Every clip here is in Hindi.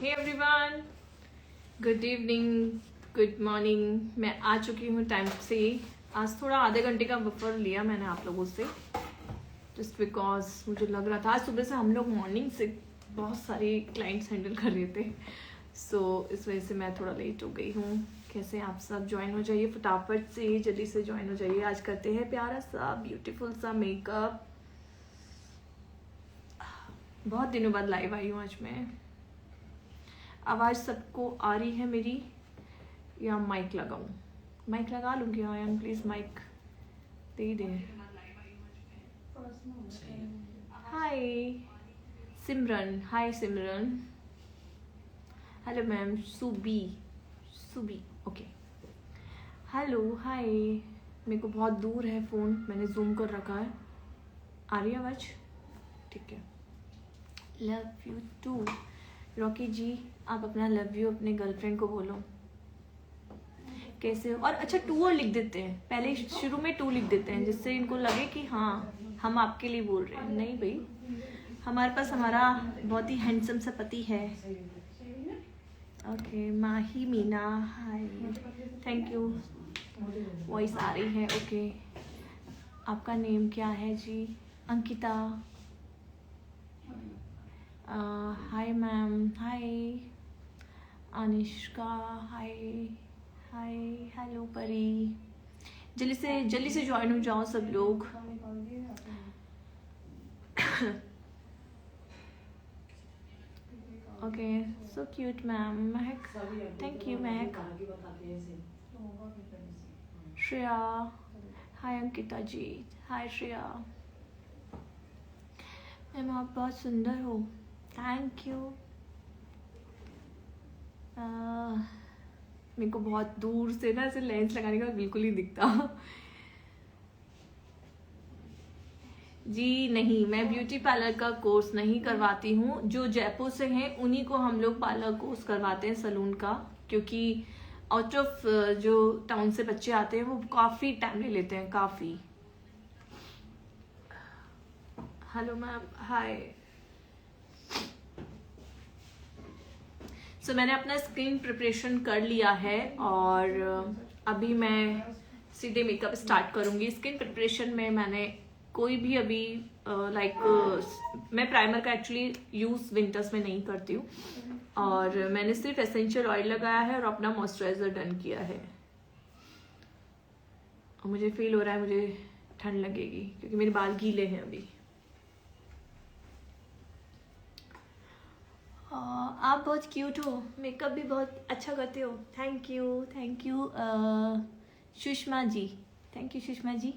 हे everyone, good evening, good morning. मैं आ चुकी हूँ टाइम से। आज थोड़ा आधे घंटे का बफर लिया मैंने आप लोगों से, जस्ट बिकॉज मुझे लग रहा था आज सुबह से हम लोग मॉर्निंग से बहुत सारी क्लाइंट्स हैंडल कर रहे थे, सो इस वजह से मैं थोड़ा लेट हो गई हूँ। कैसे आप सब ज्वाइन हो जाइए फटाफट से, जल्दी से ज्वाइन हो जाइए। आज करते हैं प्यारा सा ब्यूटीफुल सा मेकअप। बहुत दिनों बाद लाइव आई हूँ आज मैं। आवाज़ सबको आ रही है मेरी या माइक लगाऊं? माइक लगा लूँगी। आई एम प्लीज़ माइक दे दे। Hi Simran, hi Simran. Hello ma'am, Subi Subi, okay. Hello hi. मेरे को बहुत दूर है फ़ोन, मैंने जूम कर रखा है। आ रही है आवाज़? ठीक है। Love you too. Rocky ji, आप अपना लव यू अपने गर्लफ्रेंड को बोलो। कैसे हो? और अच्छा, टू और लिख देते हैं, पहले शुरू में टू लिख देते हैं, जिससे इनको लगे कि हाँ हम आपके लिए बोल रहे हैं। नहीं भाई, हमारे पास हमारा बहुत ही हैंडसम सा पति है। Okay Mahi Meena, hi, thank you. Voice आ रही है, ओके। आपका नेम क्या है जी? Ankita. Hi ma'am, hi Anishka, hi hi. Hello Pari. जल्दी से ज्वाइन हो जाओ सब लोग। Okay, so cute ma'am. Mahak, thank you Mahak. Shreya, hi Ankita ji, hi Shreya. Ma'am आप बहुत सुंदर हो, थैंक यू। मेरे को बहुत दूर से ना ऐसे लेंस लगाने का बिल्कुल ही दिखता जी। नहीं, मैं ब्यूटी पार्लर का कोर्स नहीं करवाती हूँ। जो जयपुर से हैं उन्हीं को हम लोग पार्लर कोर्स करवाते हैं, सलून का, क्योंकि आउट ऑफ जो टाउन से बच्चे आते हैं वो काफ़ी टाइम ले लेते हैं, काफ़ी। हेलो मैम, हाय। सो मैंने अपना स्किन प्रिपरेशन कर लिया है और अभी मैं सीधे मेकअप स्टार्ट करूँगी। स्किन प्रिपरेशन में मैंने कोई भी अभी मैं प्राइमर का एक्चुअली यूज़ विंटर्स में नहीं करती हूँ, और मैंने सिर्फ एसेंशियल ऑयल लगाया है और अपना मॉइस्चराइजर डन किया है। और मुझे फील हो रहा है मुझे ठंड लगेगी क्योंकि मेरे बाल गीले हैं अभी। आप बहुत क्यूट हो, मेकअप भी बहुत अच्छा करते हो, thank you thank you. Sushma ji, thank you Sushma ji.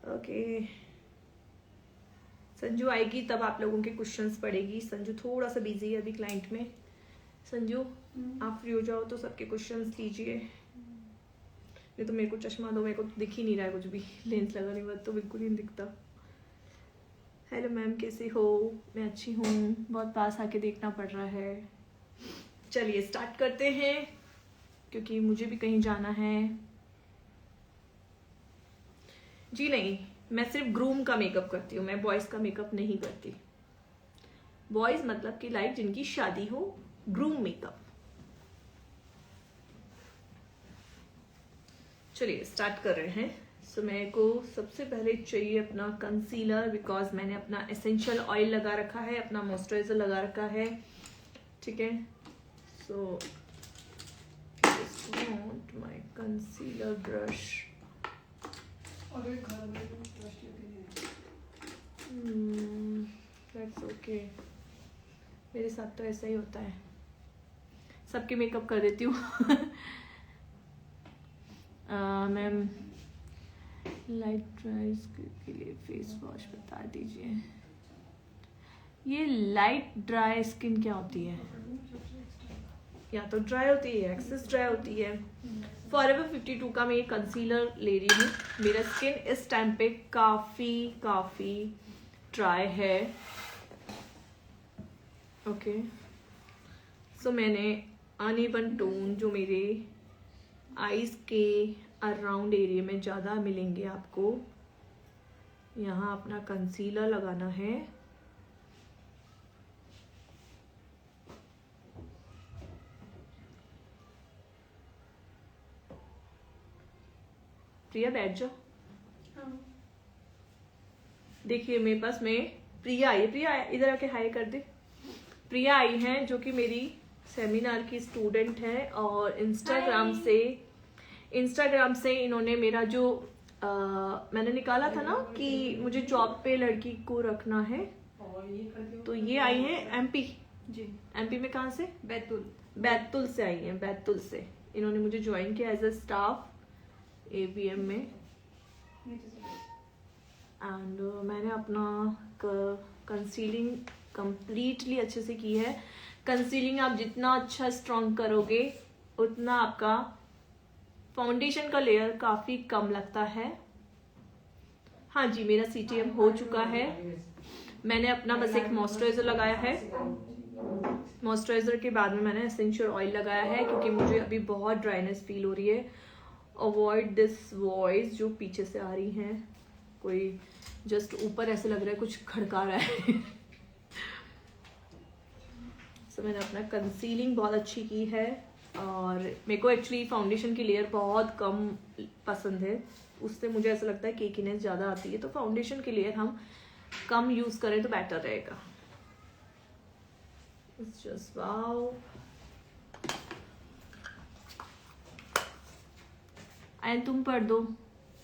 Okay, Sanju आएगी तब आप लोगों के क्वेश्चंस पढ़ेगी। संजू थोड़ा सा बिजी है अभी क्लाइंट में। संजू आप फ्री हो जाओ तो सबके क्वेश्चंस लीजिए। नहीं तो मेरे को चश्मा दो, मेरे को दिख ही नहीं रहा है कुछ भी, लेंस लगाने के बाद तो बिल्कुल ही नहीं दिखता। हेलो मैम, कैसे हो? मैं अच्छी हूँ, बहुत पास आके देखना पड़ रहा है। चलिए स्टार्ट करते हैं क्योंकि मुझे भी कहीं जाना है। जी नहीं, मैं सिर्फ ग्रूम का मेकअप करती हूँ, मैं बॉयज़ का मेकअप नहीं करती। बॉयज़ मतलब कि लाइक जिनकी शादी हो, ग्रूम मेकअप। चलिए स्टार्ट कर रहे हैं। सो मेरे को सबसे पहले चाहिए अपना कंसीलर, बिकॉज मैंने अपना एसेंशियल ऑयल लगा रखा है, अपना मॉइस्चराइजर लगा रखा है, ठीक है। सो want my concealer brush. That's okay. मेरे साथ तो ऐसा ही होता है, सबके मेकअप कर देती हूँ। मैम लाइट ड्राई स्किन के लिए फेस वॉश बता दीजिए। ये लाइट ड्राई स्किन क्या होती है? या तो ड्राई होती है, एक्सेस ड्राई होती है। फॉरएवर 52 का मैं ये कंसीलर ले रही हूँ। मेरा स्किन इस टाइम पे काफ़ी ड्राई है, ओके। सो मैंने अनइवन टोन जो मेरे आईज के अराउंड एरिया में ज़्यादा मिलेंगे आपको, यहाँ अपना कंसीलर लगाना है। प्रिया बैठ जाओ। देखिए मेरे पास में प्रिया आई है। प्रिया इधर आके हाय कर दे। प्रिया आई है जो कि मेरी सेमिनार की स्टूडेंट है और इंस्टाग्राम से इन्होंने मेरा जो मैंने निकाला था ना कि मुझे जॉब पे लड़की को रखना है, तो ये आई है एमपी। जी एमपी में कहाँ से? बैतुल से आई है। बैतुल से इन्होंने मुझे ज्वाइन किया एज अ स्टाफ ABM में। एंड मैंने अपना कंसीलिंग कंप्लीटली अच्छे से की है। कंसीलिंग आप जितना अच्छा स्ट्रॉन्ग करोगे उतना आपका फाउंडेशन का लेयर काफ़ी कम लगता है। हाँ जी, मेरा CTM हो चुका है। मैंने अपना बस एक मॉइस्चराइजर लगाया है। मॉइस्चराइजर के बाद में मैंने एसेंशियल ऑयल लगाया है क्योंकि मुझे अभी बहुत ड्राइनेस फील हो रही है। अवॉइड दिस वॉइस जो पीछे से आ रही हैं, कोई जस्ट ऊपर ऐसे लग रहा है कुछ खड़का रहा है। सो मैंने अपना कंसीलिंग बहुत अच्छी की है और मेरे को एक्चुअली फाउंडेशन की लेयर बहुत कम पसंद है। उससे मुझे ऐसा लगता है केकीनेस ज़्यादा आती है, तो फाउंडेशन की लेयर हम कम यूज़ करें तो बेटर रहेगा। It's just wow. आयन तुम पढ़ दो,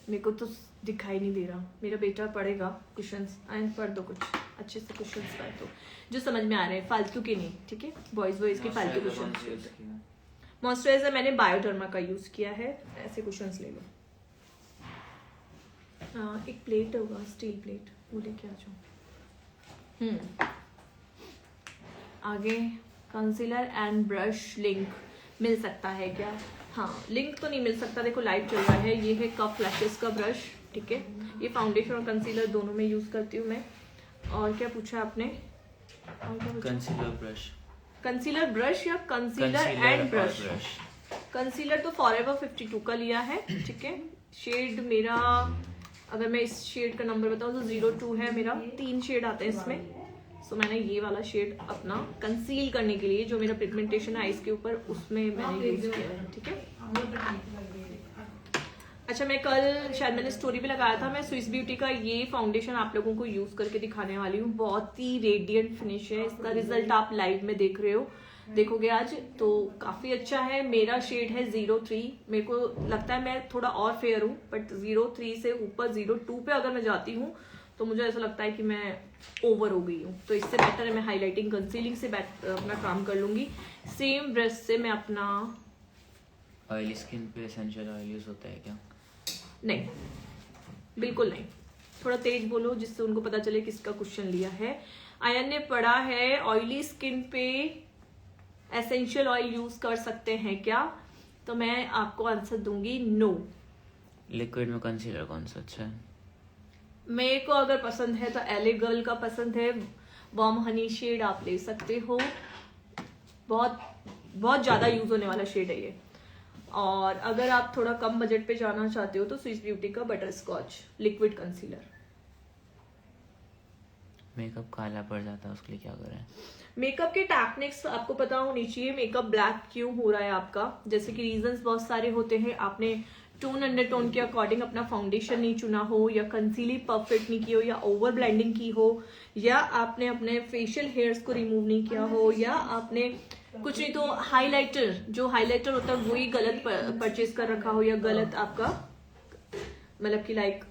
मेरे को तो दिखाई नहीं दे रहा। मेरा बेटा पढ़ेगा कुशंस। आयन पढ़ दो, कुछ अच्छे से कुशंस पढ़ दो जो समझ में आ रहे हैं, फालतू के नहीं, ठीक है? बॉयज के फालतू कुशंस। मॉइस्चराइजर मैंने बायोडर्मा का यूज किया है। ऐसे कुशंस ले लो। एक प्लेट होगा, स्टील प्लेट, वो लेके आ जाओ। आगे कंसीलर एंड ब्रश लिंक मिल सकता है क्या? हाँ, लिंक तो नहीं मिल सकता। देखो लाइट चल रहा है। ये है कप फ्लैशेस का ब्रश, ठीक है? ये फाउंडेशन और कंसीलर दोनों में यूज करती हूँ मैं। और क्या पूछा आपने? और क्या पूछा? कंसीलर ब्रश या कंसीलर एंड ब्रश? कंसीलर तो फॉरएवर 52 का लिया है, ठीक है? शेड मेरा, अगर मैं इस शेड का नंबर बताऊँ तो 02 है मेरा। 3 शेड आते हैं इसमें। सो मैंने ये वाला शेड अपना कंसील करने के लिए, जो मेरा पिगमेंटेशन है आइज के ऊपर, उसमें मैंने यूज किया है, ठीक है? अच्छा, मैं कल शायद मैंने स्टोरी भी लगाया था, मैं स्विस ब्यूटी का ये फाउंडेशन आप लोगों को यूज करके दिखाने वाली हूँ। बहुत ही रेडियंट फिनिश है। इसका रिजल्ट आप लाइव में देख रहे हो, देखोगे आज, तो काफी अच्छा है। मेरा शेड है 03। मेरे को लगता है मैं थोड़ा और फेयर हूँ, बट 03 से ऊपर 02 पे अगर मैं जाती हूँ तो मुझे ऐसा लगता है कि मैं ओवर हो गई हूँ। तो इससे बेटर है मैं हाईलाइटिंग कंसीलिंग से अपना काम कर लूंगी। सेम ब्रश से मैं अपना ऑयली स्किन पे एसेंशियल ऑयल यूज होता है क्या? नहीं, बिल्कुल नहीं। थोड़ा तेज बोलो जिससे उनको पता चले किसका क्वेश्चन लिया है। आयन ने पढ़ा है ऑयली स्किन पे एसेंशियल ऑयल यूज कर सकते हैं क्या? तो मैं आपको आंसर दूंगी नो। लिक्विड में कंसीलर कौन सा अच्छा है? मेरे को अगर पसंद है तो LA गर्ल का पसंद है। वार्म हनी शेड आप ले सकते हो। बहुत बहुत ज़्यादा यूज होने वाला शेड है ये। और अगर आप थोड़ा कम बजट पे जाना चाहते हो तो स्विस ब्यूटी का butterscotch liquid concealer. Makeup काला पड़ जाता है, उसके लिए क्या करें? मेकअप के टेक्निक्स आपको पता होनी चाहिए। मेकअप ब्लैक क्यों हो रहा है आपका, जैसे कि रीजंस बहुत सारे होते हैं। आपने टोन अंडरटोन के अकॉर्डिंग अपना फाउंडेशन नहीं चुना हो, या कंसीलिंग परफेक्ट नहीं की हो, या ओवर ब्लेंडिंग की हो, या आपने अपने फेशियल हेयर्स को रिमूव नहीं किया हो, या आपने कुछ नहीं तो हाइलाइटर, जो हाइलाइटर होता है वही गलत परचेज कर रखा हो, या गलत आपका मतलब कि लाइक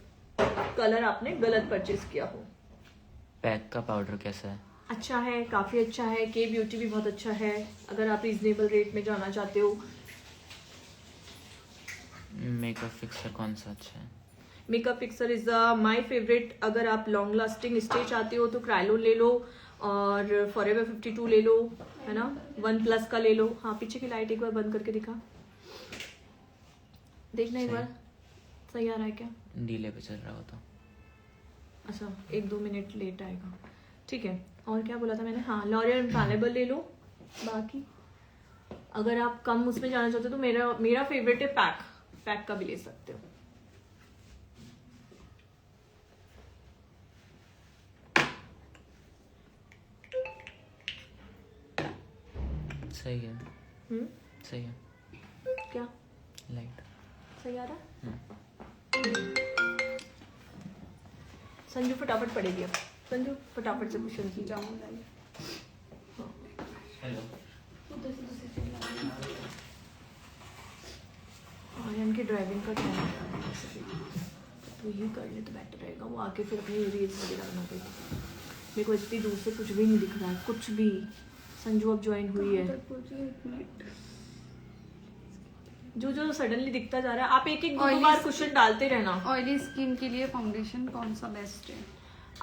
कलर आपने गलत परचेज किया हो। पैक का पाउडर कैसा है? अच्छा है, काफी अच्छा है। के ब्यूटी भी बहुत अच्छा है अगर आप रीजनेबल रेट में जाना चाहते हो। मेकअप फिक्सर कौन सा अच्छा है? Makeup fixer is my favourite. अगर आप लॉन्ग लास्टिंग स्टे चाहते हो तो क्रायलो ले लो, और फॉरएवर 52 ले लो, है ना? OnePlus का ले लो। हाँ, पीछे की लाइट एक बार बंद करके दिखा, देखना एक बार सही आ रहा है क्या? डीले पे चल रहा हो तो अच्छा, 1-2 मिनट लेट आएगा, ठीक है। और क्या बोला था मैंने? हाँ, लॉरियल इनफैलेबल ले लो। बाकी अगर आप कम उसमें जाना चाहते हो तो मेरा फेवरेट है पैक का भी ले सकते हो। सही है, हम्म, सही है, क्या लाइट। सही आ रहा है? संजू फटाफट पढ़ेगी अब। संजू फटाफट से क्वेश्चन की जाओ। हेलो। आर्यन की ड्राइविंग का टाइम है, तो ये कर ले तो बेटर रहेगा। वो आके फिर अपनी रील्स वगैरह बना देगी। मेरे को इतनी दूर से कुछ भी नहीं दिख रहा है, कुछ भी। संजू अब ज्वाइन हुई है। जो जो सडनली दिखता जा रहा है, आप एक एक दो बार क्वेश्चन डालते रहना। ऑयली स्किन के लिए फाउंडेशन कौन सा बेस्ट है?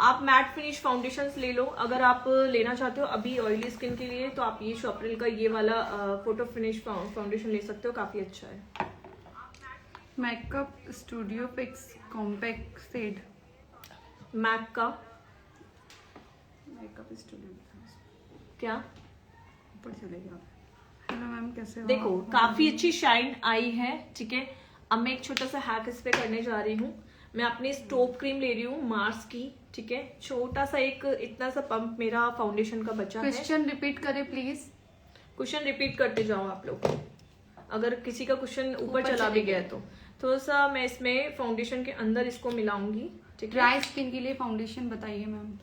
आप मैट फिनिश फाउंडेशंस ले लो, अगर आप लेना चाहते हो अभी ऑयली स्किन के लिए, तो आप ये शॉपरिल का ये वाला फोटो फिनिश फाउंडेशन ले सकते हो, काफी अच्छा है। Makeup studio fix compact shade. MAC का मेकअप स्टूडियो क्या? ऊपर चलेगा। हेलो मैम, कैसे हो? देखो काफी अच्छी शाइन आई है, ठीक है। अब मैं एक छोटा सा हैक इस पे करने जा रही हूँ। मैं अपनी स्टोव क्रीम ले रही हूँ मार्स की, ठीक है। छोटा सा एक इतना सा पंप मेरा फाउंडेशन का बचा है। क्वेश्चन रिपीट करें प्लीज। क्वेश्चन रिपीट करते जाओ आप लोग, अगर किसी का क्वेश्चन ऊपर चला भी गया तो। थोड़ा सा मैं इसमें फाउंडेशन के अंदर इसको मिलाऊंगी, ठीक है। ड्राई स्किन के लिए फाउंडेशन बताइए मैम।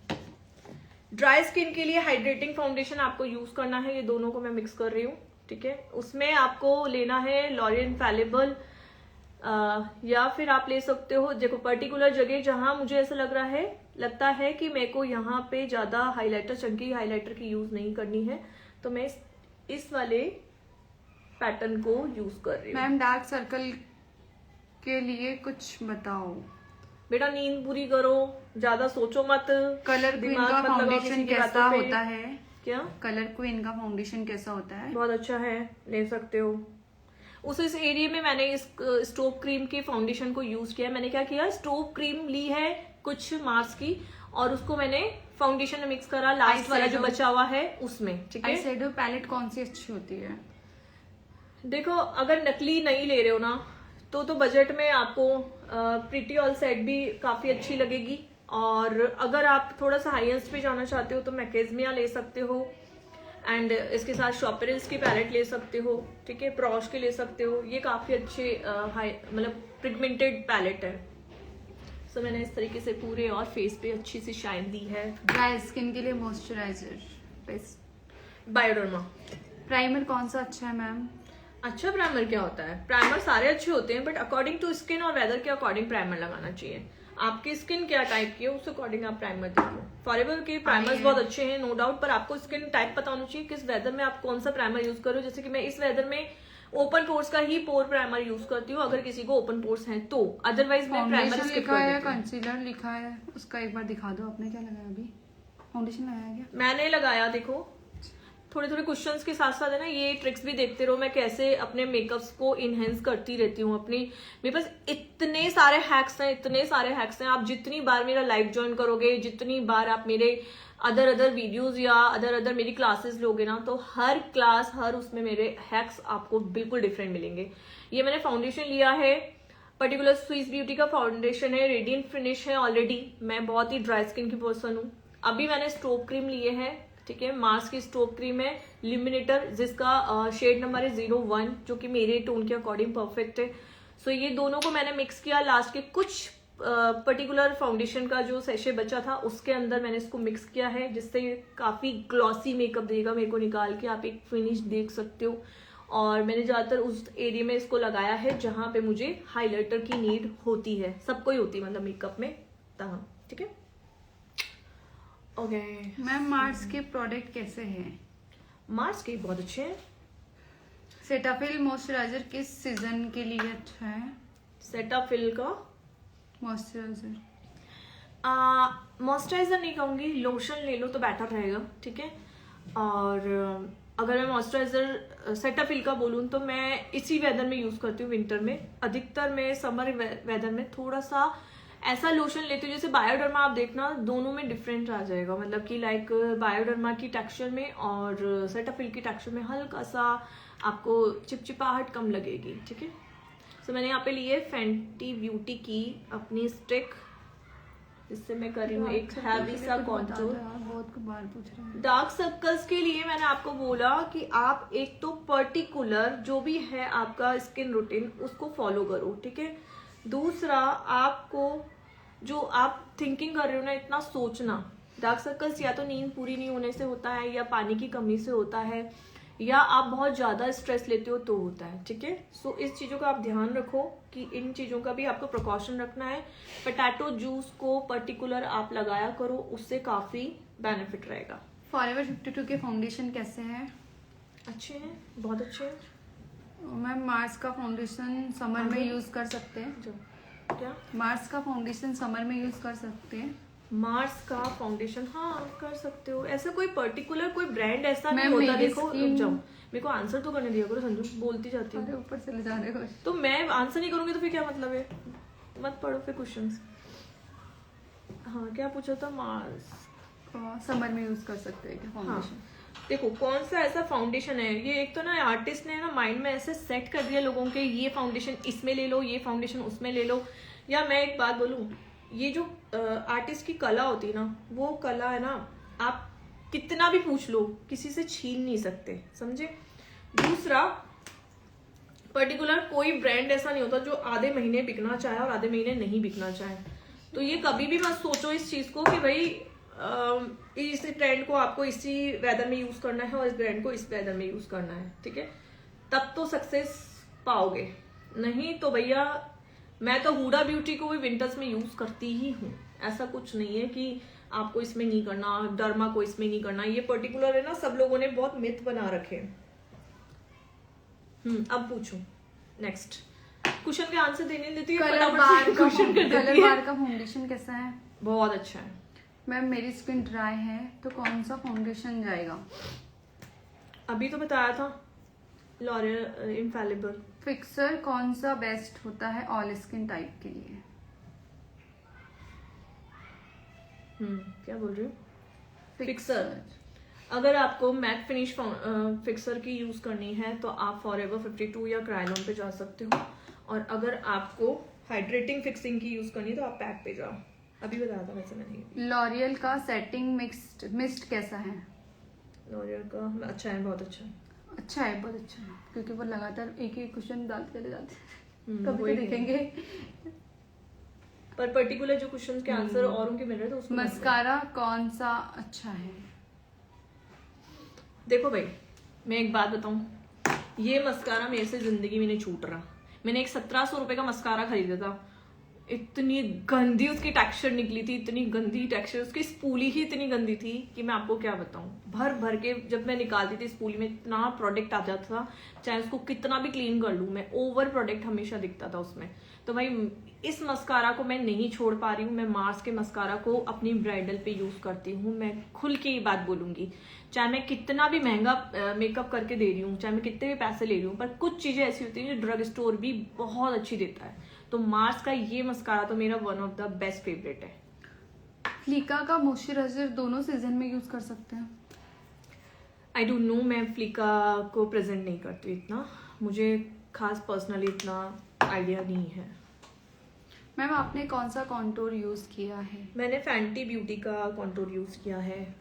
ड्राई स्किन के लिए हाइड्रेटिंग फाउंडेशन आपको यूज करना है। ये दोनों को मैं मिक्स कर रही हूँ, ठीक है। उसमें आपको लेना है लॉरियल इनफैलिबल, या फिर आप ले सकते हो, देखो पर्टिकुलर जगह जहां मुझे ऐसा लगता है कि मेरे को यहाँ पे ज्यादा हाइलाइटर, चंकी हाइलाइटर की यूज नहीं करनी है, तो मैं इस वाले पैटर्न को यूज कर रही हूँ। मैम डार्क सर्कल के लिए कुछ बताओ। बेटा नींद पूरी करो, ज्यादा सोचो मत, कलर क्वीन दिमाग का मत लगाओ फाउंडेशन किसी की कैसा बातों पे। होता है? क्या? कलर क्वीन का फाउंडेशन कैसा होता है? बहुत अच्छा है, ले सकते हो। इस एरिया में मैंने इस स्टोव क्रीम के फाउंडेशन को यूज किया है। मैंने क्या किया, स्टोव क्रीम ली है कुछ मार्स की, और उसको मैंने फाउंडेशन में मिक्स करा, लास्ट वाला जो बचा हुआ है उसमें, ठीक है। आई शेडो पैलेट कौन सी अच्छी होती है? देखो अगर नकली नहीं ले रहे हो ना, तो बजट में आपको प्रिटी ऑल सेट भी काफी अच्छी लगेगी। और अगर आप थोड़ा सा हाईएस्ट पे जाना चाहते हो तो मैकेजमिया ले सकते हो, एंड इसके साथ शॉपरिल्स की पैलेट ले सकते हो, ठीक है। प्रॉश के ले सकते हो, ये काफी अच्छे हाई मतलब पिगमेंटेड पैलेट है। सो मैंने इस तरीके से पूरे और फेस पे अच्छी सी शाइन दी है। ड्राई स्किन के लिए मॉइस्चराइजर बेस्ट। बायोडर्मा। प्राइमर कौन सा अच्छा है मैम? अच्छा प्राइमर क्या होता है? प्राइमर सारे अच्छे होते हैं, बट अकॉर्डिंग टू स्किन और वेदर के अकॉर्डिंग प्राइमर लगाना चाहिए। आपकी स्किन क्या टाइप की है उस अकॉर्डिंग आप प्राइमर देखो। फॉरएवर के प्राइमर्स बहुत अच्छे हैं नो डाउट, पर आपको स्किन टाइप पता होना चाहिए किस वेदर में आप कौन सा प्राइमर यूज करो। जैसे कि मैं इस वेदर में ओपन पोर्स का ही पोर प्राइमर यूज करती हूँ, अगर किसी को ओपन पोर्स हैं तो। अदरवाइज मैं प्राइमर स्किप लिखा कर है, देती हूँ। कंसीलर लिखा है, उसका एक बार दिखा दो। आपने क्या लगाया अभी? फाउंडेशन लगाया क्या? मैंने लगाया, देखो थोड़े थोड़े क्वेश्चंस के साथ साथ है ना, ये ट्रिक्स भी देखते रहो मैं कैसे अपने मेकअप्स को इनहेंस करती रहती हूँ अपनी। मेरे पास इतने सारे हैक्स हैं, इतने सारे हैक्स हैं। आप जितनी बार मेरा लाइव ज्वाइन करोगे, जितनी बार आप मेरे अदर वीडियोस या अदर मेरी क्लासेस लोगे ना, तो हर क्लास हर उसमें मेरे हैक्स आपको बिल्कुल डिफरेंट मिलेंगे। ये मैंने फाउंडेशन लिया है, पर्टिकुलर स्विस ब्यूटी का फाउंडेशन है, रेडियंट फिनिश है। ऑलरेडी मैं बहुत ही ड्राई स्किन की पर्सन हूँ। अभी मैंने स्टोव क्रीम लिए है, ठीक है। मार्स की स्टोव क्रीम है ल्यूमिनेटर, जिसका शेड नंबर है 01, जो कि मेरे टोन के अकॉर्डिंग परफेक्ट है। सो ये दोनों को मैंने मिक्स किया। लास्ट के कुछ पर्टिकुलर फाउंडेशन का जो सेशे बचा था उसके अंदर मैंने इसको मिक्स किया है, जिससे ये काफी ग्लॉसी मेकअप देगा। मेरे को निकाल के आप एक फिनिश देख सकते हो। और मैंने ज्यादातर उस एरिया में इसको लगाया है जहां पे मुझे हाइलाइटर की नीड होती है, सबको ही होती है मतलब मेकअप में, तहाँ, ठीक है। ओके मैम मार्स के प्रोडक्ट कैसे हैं? मार्स के बहुत अच्छे हैं। सेटाफिल मॉइस्चराइजर किस सीजन के लिए अच्छा है? सेटाफिल का मॉइस्चराइजर मॉइस्चराइजर नहीं कहूंगी, लोशन ले लो तो बेटर रहेगा, ठीक है। और अगर मैं मॉइस्चराइजर सेटाफिल का बोलूँ तो मैं इसी वेदर में यूज करती हूँ, विंटर में। अधिकतर मैं समर वेदर में थोड़ा सा ऐसा लोशन लेती हूँ, जैसे बायोडर्मा आप देखना दोनों में डिफरेंट आ जाएगा, मतलब कि लाइक बायोडर्मा की टेक्सचर में और सेटाफिल की टेक्सचर में हल्का सा आपको चिपचिपाहट कम लगेगी, ठीक है। सो मैंने यहाँ पे ली है फेंटी ब्यूटी की अपनी स्टिक जिससे मैं कर रही हूँ एक हैवी सा कॉन्टूर। बहुत बार पूछ रहे हैं। डार्क सर्कल्स के लिए मैंने आपको बोला कि आप एक तो पर्टिकुलर जो भी है आपका स्किन रूटीन उसको फॉलो करो, ठीक है। दूसरा, आपको जो आप थिंकिंग कर रहे हो ना, इतना सोचना, डार्क सर्कल्स या तो नींद पूरी नहीं होने से होता है, या पानी की कमी से होता है, या आप बहुत ज़्यादा स्ट्रेस लेते हो तो होता है, ठीक है। सो इस चीज़ों का आप ध्यान रखो कि इन चीज़ों का भी आपको प्रिकॉशन रखना है। पोटैटो जूस को पर्टिकुलर आप लगाया करो, उससे काफ़ी बेनिफिट रहेगा। फॉरएवर 52 के फाउंडेशन कैसे हैं? अच्छे हैं, बहुत अच्छे हैं। मैम मार्स का फाउंडेशन समर में यूज़ कर सकते हैं? जो क्या मार्स का फाउंडेशन समर में यूज़ कर सकते हैं? मार्स का फाउंडेशन हाँ कर सकते हो। ऐसा कोई पर्टिकुलर कोई ब्रांड ऐसा नहीं मैम, होता। मेरी देखो रुक जाओ, मेरे को आंसर तो करने दिया करो संजू, बोलती जाती अरे हूँ। ऊपर चले जा रहे हो। तो मैं आंसर नहीं करूंगी तो फिर क्या मतलब है? मत पढ़ो फिर क्वेश्चंस। हाँ क्या पूछा था? मार्स समर में यूज़ कर सकते हैं क्या हाँ फाउंडेशन? देखो कौन सा ऐसा फाउंडेशन है, ये एक तो ना आर्टिस्ट ने ना माइंड में ऐसे सेट कर दिया लोगों के, ये फाउंडेशन इसमें ले लो, ये फाउंडेशन उसमें ले लो। या मैं एक बात बोलूं, ये जो आर्टिस्ट की कला होती है ना, वो कला है ना, आप कितना भी पूछ लो किसी से छीन नहीं सकते, समझे। दूसरा, पर्टिकुलर कोई ब्रांड ऐसा नहीं होता जो आधे महीने बिकना चाहे और आधे महीने नहीं बिकना चाहे। तो ये कभी भी मत सोचो इस चीज को कि भाई इस ट्रेंड को आपको इसी वेदर में यूज करना है और इस ब्रांड को इस वेदर में यूज करना है, ठीक है। तब तो सक्सेस पाओगे, नहीं तो भैया मैं तो हुडा ब्यूटी को भी विंटर्स में यूज करती ही हूँ। ऐसा कुछ नहीं है कि आपको इसमें नहीं करना, डर्मा को इसमें नहीं करना। ये पर्टिकुलर है ना, सब लोगों ने बहुत मिथ बना रखे हैं। अब पूछो नेक्स्ट क्वेश्चन के आंसर देने देती है। कलर बार का फाउंडेशन कैसा है? बहुत अच्छा है। मैम मेरी स्किन ड्राई है तो कौन सा फाउंडेशन जाएगा? अभी तो बताया था, लॉरियल इनफैलिबल। फिक्सर कौन सा बेस्ट होता है ऑल स्किन टाइप के लिए? क्या बोल रहे हो? फिक्सर, अगर आपको मैट फिनिश फिक्सर की यूज करनी है तो आप फॉरएवर 52 या क्रायोलॉन पे जा सकते हो, और अगर आपको हाइड्रेटिंग फिक्सिंग की यूज करनी है तो आप पैक पे जाओ। अभी बताया था वैसे मैंने। लॉरियल का सेटिंग मिस्ट कैसा है? लॉरियल का अच्छा है, बहुत अच्छा है। अच्छा है, बहुत अच्छा है, क्योंकि वो लगातार एक ही क्वेश्चन डालते चले जाते हैं। कभी वही तो है। देखेंगे। पर पर्टिकुलर जो क्वेश्चन के आंसर औरों के मिल रहे थे उसको मस्कारा कौन सा अच्छा है? देखो भाई, मैं एक बात बताऊं, ये मस्कारा मेरे से जिंदगी में नहीं छूट रहा। मैंने एक 1700 रुपए का मस्कारा खरीदा था, इतनी गंदी उसकी टेक्सचर निकली थी, इतनी गंदी टेक्सचर, उसकी स्पूली ही इतनी गंदी थी कि मैं आपको क्या बताऊं। भर भर के जब मैं निकालती थी स्पूली में इतना प्रोडक्ट आ जाता था, चाहे उसको कितना भी क्लीन कर लूं मैं, ओवर प्रोडक्ट हमेशा दिखता था उसमें। तो भाई इस मस्कारा को मैं नहीं छोड़ पा रही हूँ। मैं मार्स के मस्कारा को अपनी ब्राइडल पे यूज करती हूँ। मैं खुल के ये बात बोलूंगी, चाहे मैं कितना भी महंगा मेकअप करके दे रही हूँ, चाहे मैं कितने भी पैसे ले रही हूँ, पर कुछ चीजें ऐसी होती हैं जो ड्रग स्टोर भी बहुत अच्छी देता है। तो मार्स का ये मस्कारा तो मेरा one of the best favourite है। फ्लिका का मॉइस्चराइजर दोनों सीजन में यूज कर सकते हैं? आई डोंट नो, मैं फ्लिका को प्रेजेंट नहीं करती इतना, मुझे खास पर्सनली इतना आइडिया नहीं है। मैम आपने कौन सा कॉन्टूर यूज किया है? मैंने फैंटी ब्यूटी का कॉन्टूर यूज किया है।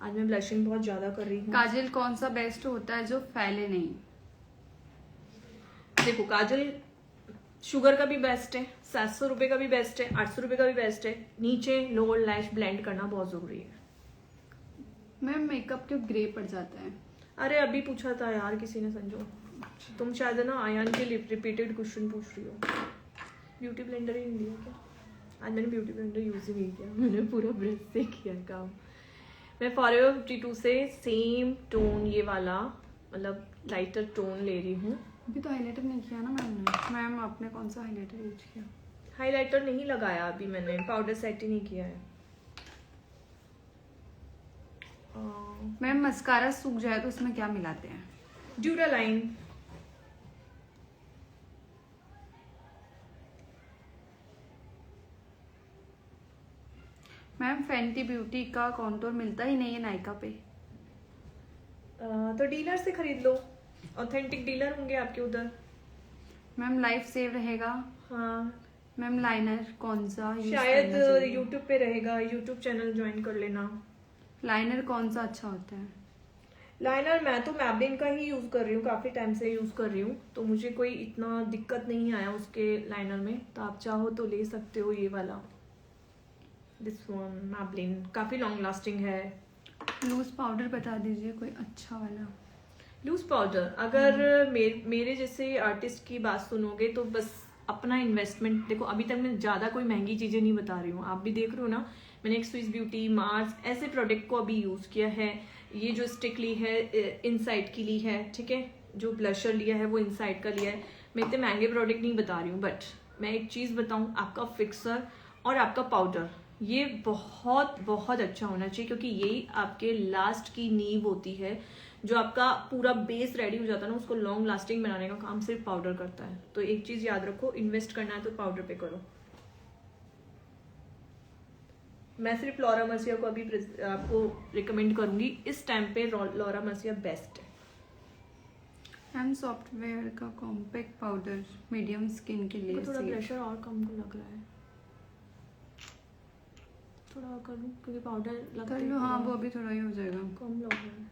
आज मैं ब्लशिंग बहुत ज्यादा कर रही हूँ। काजल कौन सा बेस्ट होता है जो फैले नहीं? देखो काजल शुगर का भी बेस्ट है, 700 रुपए का भी बेस्ट है, 800 रुपए का भी बेस्ट है। नीचे लोअर लैश ब्लेंड करना बहुत जरूरी है। मैम मेकअप क्यों ग्रे पड़ जाता है? अरे अभी पूछा था यार किसी ने, संजो। तुम शायद है ना आयान के रिपीटेड क्वेश्चन पूछ रही हो। ब्यूटी ब्लेंडर ही नहीं लिया क्या? आज मैंने ब्यूटी ब्लेंडर यूज ही नहीं किया, मैंने पूरा ब्रश से किया काम। मैं फॉरएवर 52 से सेम टोन, ये वाला मतलब लाइटर टोन ले रही हूँ। अभी तो हाइलाइटर नहीं किया ना मैम ने। मैम आपने कौन सा हाइलाइटर यूज किया? हाइलाइटर नहीं लगाया अभी मैंने, पाउडर सेट ही नहीं किया है। मैम मस्कारा सूख जाए तो उसमें क्या मिलाते हैं? ड्यूरालाइन। मैम फैंटी ब्यूटी का कॉन्टूर मिलता ही नहीं है नायका पे। तो डीलर से खरीद लो, ऑथेंटिक डीलर होंगे आपके उधर। मैम लाइफ सेव रहेगा? हाँ मैम लाइनर कौन सा यूज शायद करना चाहिए? यूट्यूब पे रहेगा, यूट्यूब चैनल ज्वाइन कर लेना। लाइनर कौन सा अच्छा होता है? लाइनर मैं तो मैबलिन का ही यूज कर रही हूँ, काफी टाइम से यूज कर रही हूँ, तो मुझे कोई इतना दिक्कत नहीं आया उसके लाइनर में। तो आप चाहो तो ले सकते हो ये वाला, दिस वन मैबलिन, काफी लॉन्ग लास्टिंग है। लूज पाउडर बता दीजिए कोई अच्छा वाला। लूज पाउडर अगर मेरे जैसे आर्टिस्ट की बात सुनोगे तो बस अपना इन्वेस्टमेंट देखो। अभी तक मैं ज्यादा कोई महंगी चीजें नहीं बता रही हूँ, आप भी देख रहे हो ना। मैंने एक स्विस ब्यूटी, मार्स ऐसे प्रोडक्ट को अभी यूज किया है। ये जो स्टिक ली है इनसाइड की ली है, ठीक है। जो ब्लशर लिया है वो इनसाइड का लिया है। मैं इतने महंगे प्रोडक्ट नहीं बता रही हूँ, बट मैं एक चीज बताऊँ, आपका फिक्सर और आपका पाउडर ये बहुत बहुत अच्छा होना चाहिए, क्योंकि यही आपके लास्ट की नींव होती है। जो आपका पूरा बेस रेडी हो जाता है ना, उसको लॉन्ग लास्टिंग बनाने का काम सिर्फ पाउडर करता है। तो एक चीज याद रखो, इन्वेस्ट करना है तो पाउडर पे करो। मैं सिर्फ लॉरा मर्सिया को अभी आपको रिकमेंड करूंगी, इस टाइम पे लॉरा मर्सिया बेस्ट है। मैम सॉफ्टवेयर का कॉम्पैक्ट पाउडर मीडियम स्किन के लिए थोड़ा सही है। प्रेशर और कम को लग रहा है, थोड़ा कर लूं क्योंकि पाउडर कर लो, हाँ वो अभी थोड़ा ही हो जाएगा। कम लग रहा है।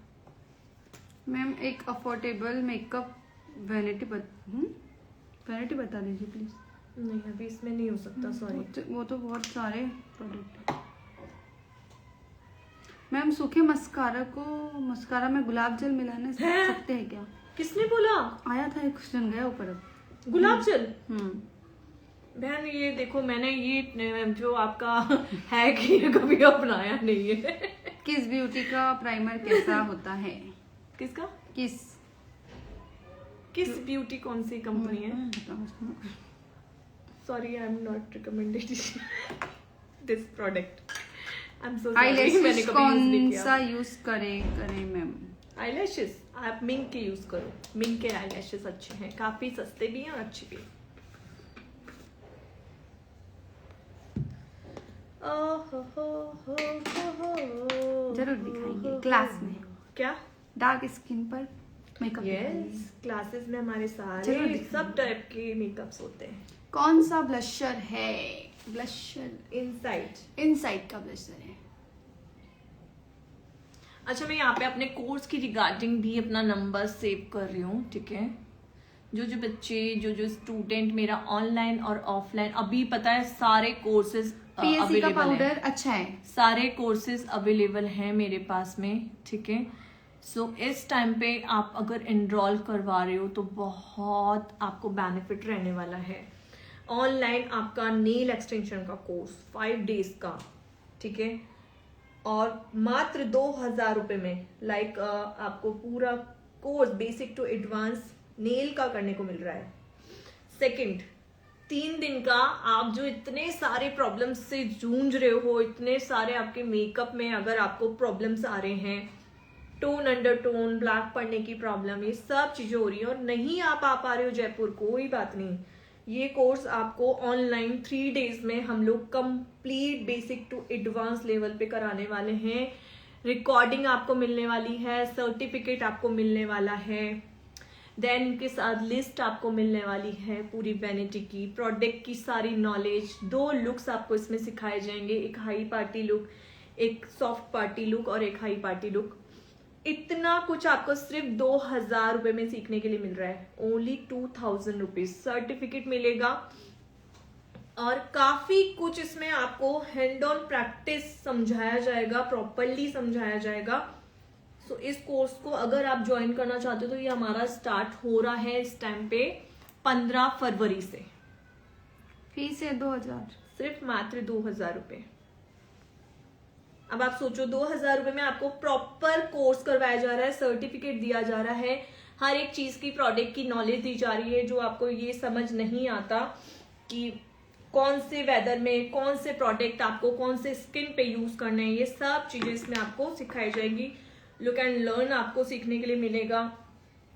मैम एक अफोर्डेबल मेकअप वैनिटी बता दीजिए प्लीज। नहीं अभी इसमें नहीं हो सकता, सॉरी। वो तो बहुत सारे प्रोडक्ट है। मैम सूखे मस्कारा में गुलाब जल मिलाने से हैं? सकते हैं क्या? किसने बोला? आया था एक क्वेश्चन, गया ऊपर अब। गुलाब जल? हम्म। बहन ये देखो, मैंने ये जो आपका है कि ये कभी अपनाया नहीं है। किस ब्यूटी का प्राइमर कैसा होता है? किसका? किस ब्यूटी कौन सी कंपनी है? Sorry I am not recommended this product, I am so sorry. मैंने आईलैशेस कभी यूज नहीं कौन किया। सा यूज करें मैम? आईलैशेस आप मिंक के यूज करो, मिंक के आईलैशेस अच्छे हैं, काफी सस्ते भी हैं और अच्छे भी हैं। जरूर दिखाएंगे क्लास में। क्या? डार्क स्किन पर मेकअप यस, क्लासेस में हमारे जरूर सारे दिखाएंगे। सब टाइप के मेकअप्स होते हैं। कौन सा ब्लशर है? Blusher inside. इनसाइड का ब्लशर है। अच्छा, मैं यहाँ पे अपने कोर्स की रिगार्डिंग भी अपना नंबर सेव कर रही हूँ, ठीक है। जो बच्चे जो स्टूडेंट मेरा ऑनलाइन और ऑफलाइन, अभी पता है सारे कोर्सेज पीएससी का अवेलेबल पाउडर है, अच्छा है। सारे कोर्सेज अवेलेबल हैं मेरे पास में, ठीक है। सो इस टाइम पे आप अगर एनरोल करवा रहे हो तो बहुत आपको बेनिफिट रहने वाला है। ऑनलाइन आपका नेल एक्सटेंशन का कोर्स 5 डेज का, ठीक है, और मात्र 2000 रुपए में आपको पूरा course basic to advance nail का करने को मिल रहा है। सेकंड, 3 दिन का आप जो इतने सारे प्रॉब्लम्स से जूझ रहे हो, इतने सारे आपके मेकअप में अगर आपको प्रॉब्लम्स आ रहे हैं, टोन अंडर टोन, ब्लैक पड़ने की प्रॉब्लम, ये सब चीजें हो रही है और नहीं आप आ पा रहे हो जयपुर, कोई बात नहीं। ये कोर्स आपको ऑनलाइन 3 डेज में हम लोग complete basic to advance level पे कराने वाले हैं। रिकॉर्डिंग आपको मिलने वाली है, सर्टिफिकेट आपको मिलने वाला है, देन इनके साथ लिस्ट आपको मिलने वाली है पूरी वैनिटी की, प्रोडक्ट की सारी नॉलेज। 2 लुक्स आपको इसमें सिखाए जाएंगे, एक हाई पार्टी लुक, एक सॉफ्ट पार्टी लुक और एक हाई पार्टी लुक। इतना कुछ आपको सिर्फ 2000 रुपए में सीखने के लिए मिल रहा है, ओनली 2000 रुपीज। सर्टिफिकेट मिलेगा और काफी कुछ इसमें आपको हैंड ऑन प्रैक्टिस समझाया जाएगा, प्रॉपरली समझाया जाएगा। सो इस कोर्स को अगर आप ज्वाइन करना चाहते हो तो ये हमारा स्टार्ट हो रहा है इस टाइम पे 15 फरवरी से। फीस है 2000, सिर्फ मात्र 2000 रुपए। अब आप सोचो 2000 रुपए में आपको प्रॉपर कोर्स करवाया जा रहा है, सर्टिफिकेट दिया जा रहा है, हर एक चीज की प्रोडक्ट की नॉलेज दी जा रही है। जो आपको ये समझ नहीं आता कि कौन से वेदर में कौन से प्रोडक्ट आपको कौन से स्किन पे यूज करने हैं, ये सब चीजें इसमें आपको सिखाई जाएगी। लुक एंड लर्न आपको सीखने के लिए मिलेगा।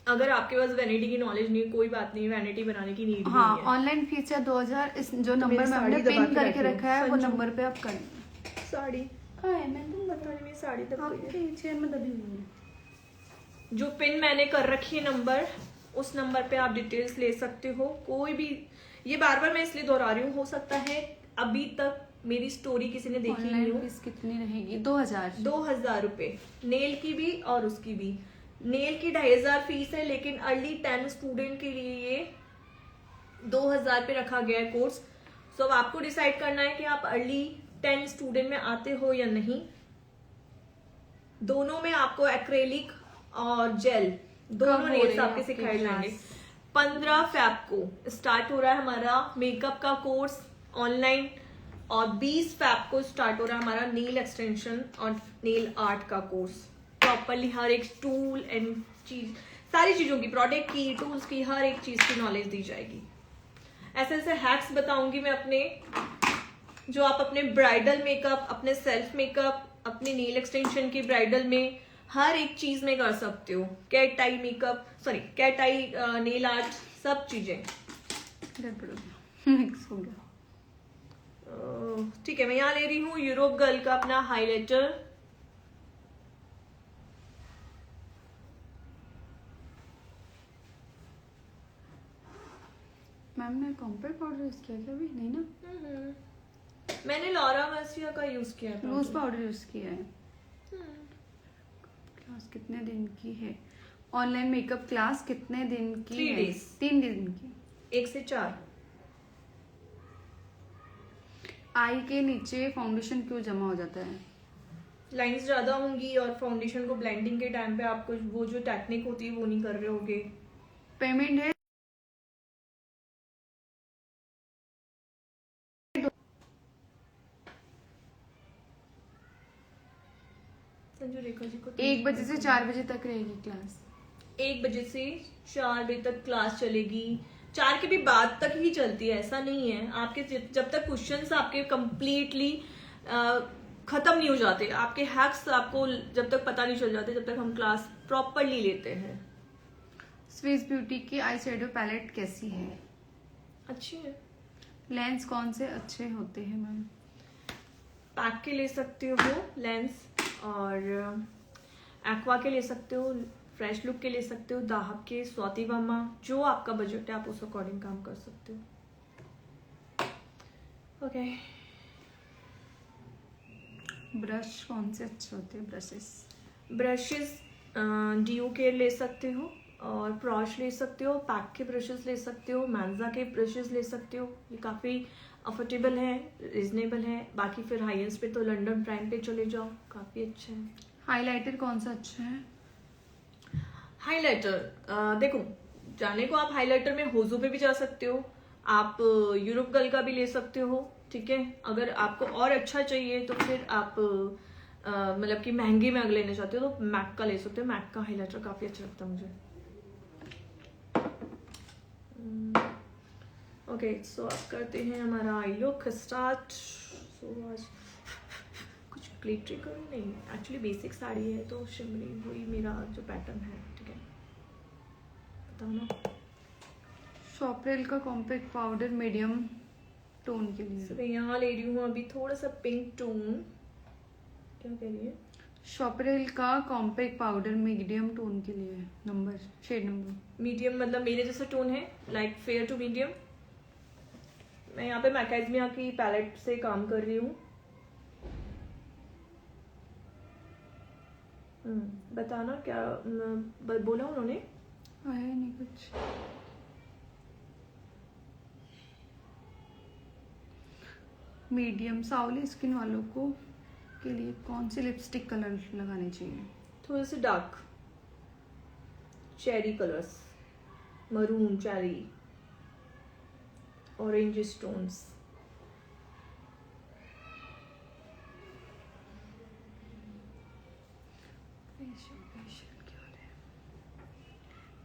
अगर आपके पास वैनिटी की नॉलेज नहीं, कोई बात नहीं, वैनिटी बनाने की नीड हाँ नहीं है। ऑनलाइन फीस है 2000। इस जो नंबर मेरी में हमने साड़ी दबा पिन के करके रखी रखा है वो संजू। नंबर पे आप कर। साड़ी कहाँ है? मैं तुम पता नहीं, मेरी साड़ी दब गई है। आपके चेयर में दबी हुई है। जो पिन मैंने कर रखी है नंबर, उस नंबर पे आप डिटेल्स ले सकते हो। कोई भी ये बार बार मैं इसलिए दोहरा रही हूँ, हो सकता है अभी तक मेरी स्टोरी किसी ने देखी नहीं ऑनलाइन हो। फीस कितनी रहेगी? 2000। 2000 रुपये नेल की भी और उसकी भी। नेल की 2500 फीस है, लेकिन अर्ली 10 स्टूडेंट के लिए ये 2000 पे रखा गया है कोर्स। सो अब आपको डिसाइड करना है कि आप अर्ली 10 स्टूडेंट में आते हो या नहीं। दोनों में आपको एक्रेलिक और जेल दोनों कब हो नेल्स रही है आपके आपकी सिखाए जाएंगे। क्लास? 15 फैब को स्टार्ट हो रहा है हमारा मेकअप का कोर्स ऑनलाइन, और 20 फैब को स्टार्ट हो रहा है हमारा नेल एक्सटेंशन और नेल आर्ट का कोर्स। प्रॉपरली हर एक टूल एंड चीज, सारी चीजों की, प्रोडक्ट की, टूल्स की, हर एक चीज की नॉलेज दी जाएगी। ऐसे ऐसे हैक्स बताऊंगी मैं अपने, जो आप अपने ब्राइडल मेकअप, अपने सेल्फ मेकअप, अपने नेल एक्सटेंशन की ब्राइडल में हर एक चीज में कर सकते हो। Cat eye makeup, sorry cat eye nail art, सब चीजें। मिक्स हो गया। ठीक है, मैं यहाँ ले रही हूँ यूरोप गर्ल का अपना हाइलाइटर। मैम ने कॉम्पैक्ट पाउडर यूज किया क्या? अभी नहीं ना, मैंने लॉरा मर्सिया का यूज किया था। रोज पाउडर यूज किया है। क्लास कितने दिन की है? ऑनलाइन मेकअप क्लास कितने दिन की 3 है? days। 3 दिन की। 1 से 4। आई के नीचे फाउंडेशन क्यों जमा हो जाता है? लाइंस ज्यादा होंगी और फाउंडेशन को ब्लेंडिंग के टाइम पे आपको वो जो टेक्निक होती है वो नहीं कर रहे होगे। पेमेंट है संजू रेखा जी को 1 बजे से 4 बजे तक रहेगी क्लास। 1 बजे से 4 बजे तक क्लास चलेगी। 4 के भी बाद तक ही चलती है, ऐसा नहीं है। आपके जब तक क्वेश्चंस आपके कंप्लीटली खत्म नहीं हो जाते, आपके हैक्स आपको जब तक पता नहीं चल जाते, जब तक हम क्लास प्रॉपरली लेते हैं। स्विस ब्यूटी की आई शेडो पैलेट कैसी है? अच्छी है। लेंस कौन से अच्छे होते हैं मैम? पैक के ले सकते हो लेंस, और एक्वा के ले सकते हो, फ्रेश लुक के ले सकते हो, दाहक के, स्वाति वर्मा, जो आपका बजट है आप उस अकॉर्डिंग काम कर सकते हो। ओके। ब्रश कौन से अच्छे होते हैं? ब्रशेस डीओ केयर ले सकते हो, और प्रॉश ले सकते हो, पैक के ब्रशेस ले सकते हो, मैंजा के ब्रशेस ले सकते हो। ये काफ़ी अफोर्डेबल है, रिजनेबल है। बाकी फिर हाई एंड्स पे तो लंडन प्राइम पे चले जाओ, काफ़ी अच्छा है। हाइलाइटर कौन सा अच्छा है? हाइलाइटर देखो, जाने को आप हाइलाइटर में होजो पे भी जा सकते हो, आप यूरोप गर्ल का भी ले सकते हो, ठीक है। अगर आपको और अच्छा चाहिए तो फिर आप मतलब कि महंगे में अगर लेना चाहते हो तो मैक का ले सकते हो। मैक का हाइलाइटर काफ़ी अच्छा लगता है मुझे। ओके, सो अब करते हैं हमारा आई लुक स्टार्ट। सो आज कुछ ग्लिटरी करूँ नहीं, एक्चुअली बेसिक साड़ी है तो शिमरी वही मेरा जो पैटर्न है, ठीक है। बताओ ना। शॉपरेल का कॉम्पैक्ट पाउडर मीडियम टोन के लिए। मैं यहाँ ले रही हूँ अभी थोड़ा सा पिंक टोन। क्या कह रही है? शॉपरेल का कॉम्पैक्ट पाउडर मीडियम टोन के लिए नंबर, शेड नंबर। मीडियम मतलब मेरे जैसा टोन है, लाइक फेयर टू मीडियम। मैं यहाँ पे मैकेजमिया की पैलेट से काम कर रही हूँ। बताना क्या बोला उन्होंने? आया नहीं कुछ। मीडियम सावली स्किन वालों को के लिए कौन सी लिपस्टिक कलर लगाने चाहिए? थोड़े से dark cherry colours, maroon, cherry, orange stones.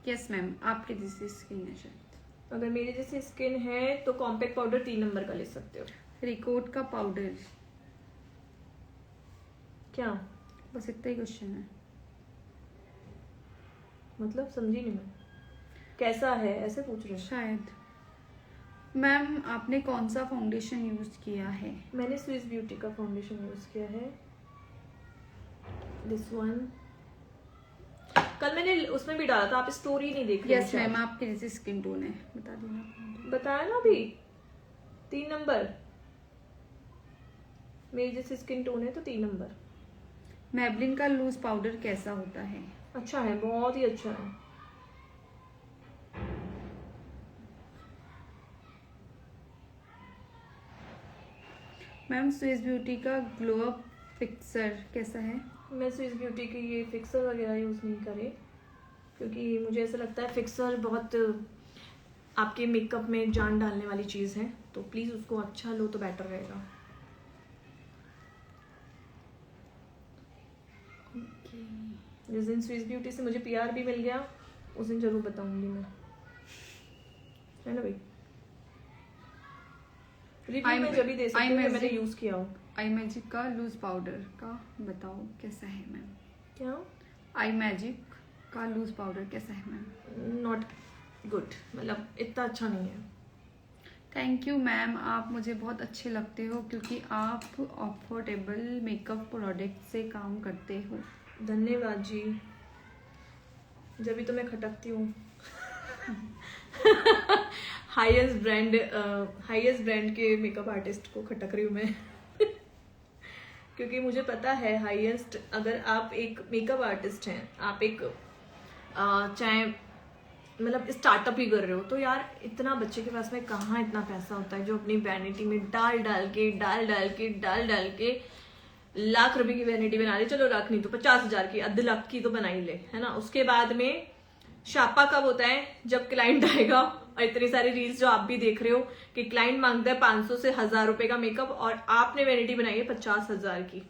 Yes ma'am, आपके जैसी स्किन है शायद। अगर मेरे जैसे स्किन है तो कॉम्पैक्ट पाउडर 3 नंबर का ले सकते हो। रिकोट का पाउडर। क्या बस इतना ही क्वेश्चन है। मतलब समझी नहीं मैं, कैसा है ऐसे पूछ रहे हो? शायद। मैम आपने कौन सा फाउंडेशन यूज किया है? मैंने स्विस ब्यूटी का फाउंडेशन यूज किया है, दिस वन। कल मैंने उसमें भी डाला था, आप स्टोरी नहीं देख रहे यस मैम, आपकी जैसी स्किन टोन है, बता देना। बताया ना अभी 3 नंबर, मेरी जैसी स्किन टोन है तो 3 नंबर। मैबलिन का लूज पाउडर कैसा होता है? अच्छा है, बहुत ही अच्छा है। मैम स्विस ब्यूटी का ग्लो अप फिक्सर कैसा है? मैं स्विस ब्यूटी की ये फिक्सर वगैरह यूज़ नहीं करे, क्योंकि मुझे ऐसा लगता है फिक्सर बहुत आपके मेकअप में जान डालने वाली चीज़ है, तो प्लीज़ उसको अच्छा लो तो बेटर रहेगा। जिस दिन स्विस ब्यूटी से मुझे पीआर भी मिल गया उस दिन जरूर बताऊंगी मैं, है ना भाई? रिव्यू में जब भी दे सकती हूँ कि मैंने यूज़ किया हो। आई मैजिक का लूज पाउडर का बताओ कैसा है मैम? क्या? आई मैजिक का लूज पाउडर कैसा है मैम? नॉट गुड, मतलब इतना अच्छा नहीं है। थैंक यू मैम, आप मुझे बहुत अच्छे लगते हो क्योंकि आप अफोर्डेबल मेकअप प्रोडक्ट से काम करते हो। धन्यवाद जी, जब भी तो मैं खटकती हूँ। हाईएस्ट ब्रांड के मेकअप आर्टिस्ट को खटक रही हूँ मैं। क्योंकि मुझे पता है हाईएस्ट, अगर आप एक मेकअप आर्टिस्ट हैं, आप एक चाहे मतलब स्टार्टअप ही कर रहे हो, तो यार इतना बच्चे के पास में कहाँ इतना पैसा होता है जो अपनी वैनिटी में डाल डाल के लाख रुपए की वैनिटी बना ले। चलो लाख नहीं तो 50,000 की, 1.5 लाख की तो बना ही ले, है ना। उसके बाद में शापा कब होता है? जब क्लाइंट आएगा। और इतनी सारी रील्स जो आप भी देख रहे हो कि क्लाइंट मांगता है 500 से 1000 रुपए का मेकअप और आपने वैनिटी बनाई है 50,000 की।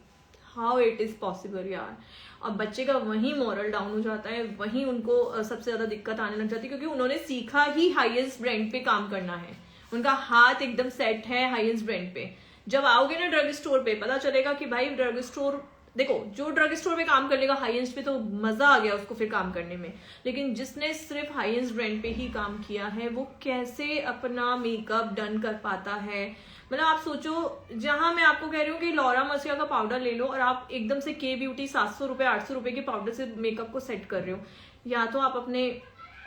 हाउ इट इज पॉसिबल यार। और बच्चे का वहीं मॉरल डाउन हो जाता है, वहीं उनको सबसे ज्यादा दिक्कत आने लग जाती है, क्योंकि उन्होंने सीखा ही हाईएस्ट ब्रांड पे काम करना है, उनका हाथ एकदम सेट है हाईएस्ट ब्रांड पे। जब आओगे ना ड्रग स्टोर पे, पता चलेगा कि भाई ड्रग स्टोर, देखो जो ड्रग स्टोर पे काम कर लेगा हाई एंड पे तो मजा आ गया उसको फिर काम करने में, लेकिन जिसने सिर्फ हाई एंड ब्रांड पे ही काम किया है वो कैसे अपना मेकअप डन कर पाता है। मतलब आप सोचो, जहां मैं आपको कह रही हूँ कि लॉरा मर्सिया का पाउडर ले लो और आप एकदम से के ब्यूटी 700 रुपए 800 रुपए के पाउडर से मेकअप को सेट कर रहे हो, या तो आप अपने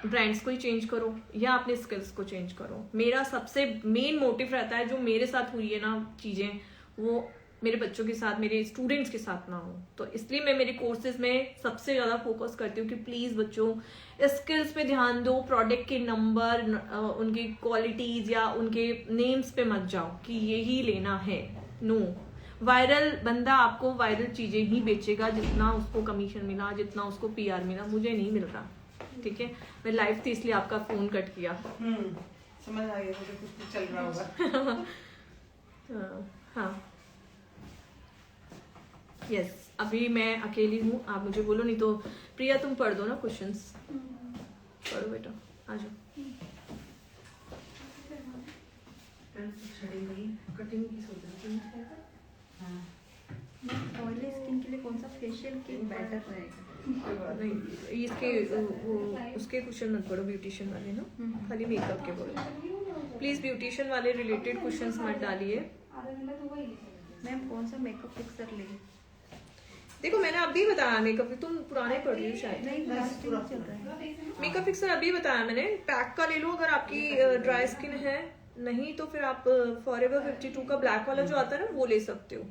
ब्रांड्स को ही चेंज करो या अपने स्किल्स को चेंज करो। मेरा सबसे मेन मोटिव रहता है, जो मेरे साथ हुई है ना चीजें, वो मेरे बच्चों के साथ, मेरे स्टूडेंट्स के साथ ना हो। तो इसलिए मैं मेरे कोर्सेज में सबसे ज्यादा फोकस करती हूँ कि प्लीज बच्चों स्किल्स पे ध्यान दो, प्रोडक्ट के नंबर, उनकी क्वालिटीज या उनके नेम्स पे मत जाओ कि यही लेना है। नो, वायरल बंदा आपको वायरल चीजें ही बेचेगा, जितना उसको कमीशन मिला, जितना उसको पीआर मिला, मुझे नहीं मिल रहा। ठीक है, मैं लाइव थी इसलिए आपका फोन कट किया। समझ आ गया, मुझे कुछ चल रहा होगा। हाँ यस, अभी मैं अकेली हूँ, आप मुझे बोलो, नहीं तो प्रिया तुम पढ़ दो ना क्वेश्चंस। पढ़ो बेटा, आ जाओ। कटिंग की सोच रही थी। ऑयली स्किन के लिए कौन सा फेशियल किट बेटर रहेगा? नहीं, इसके वो उसके क्वेश्चन मत पढ़ो, ब्यूटिशियन वाले ना, खाली मेकअप के बोलो प्लीज। ब्यूटिशियन वाले रिलेटेड क्वेश्चंस मत डालिए। मैम कौन सा मेकअप फिक्सर ले? देखो मैंने अभी बताया मेकअप, तुम पुराने पढ़ रही हो शायद। नहीं, लास्ट चल रहा है मेकअप फिक्सर अभी बताया मैंने, पैक का ले लो अगर आपकी ड्राई स्किन है, नहीं तो फिर आप फॉरएवर 52 का ब्लैक वाला जो आता है ना वो ले सकते हो।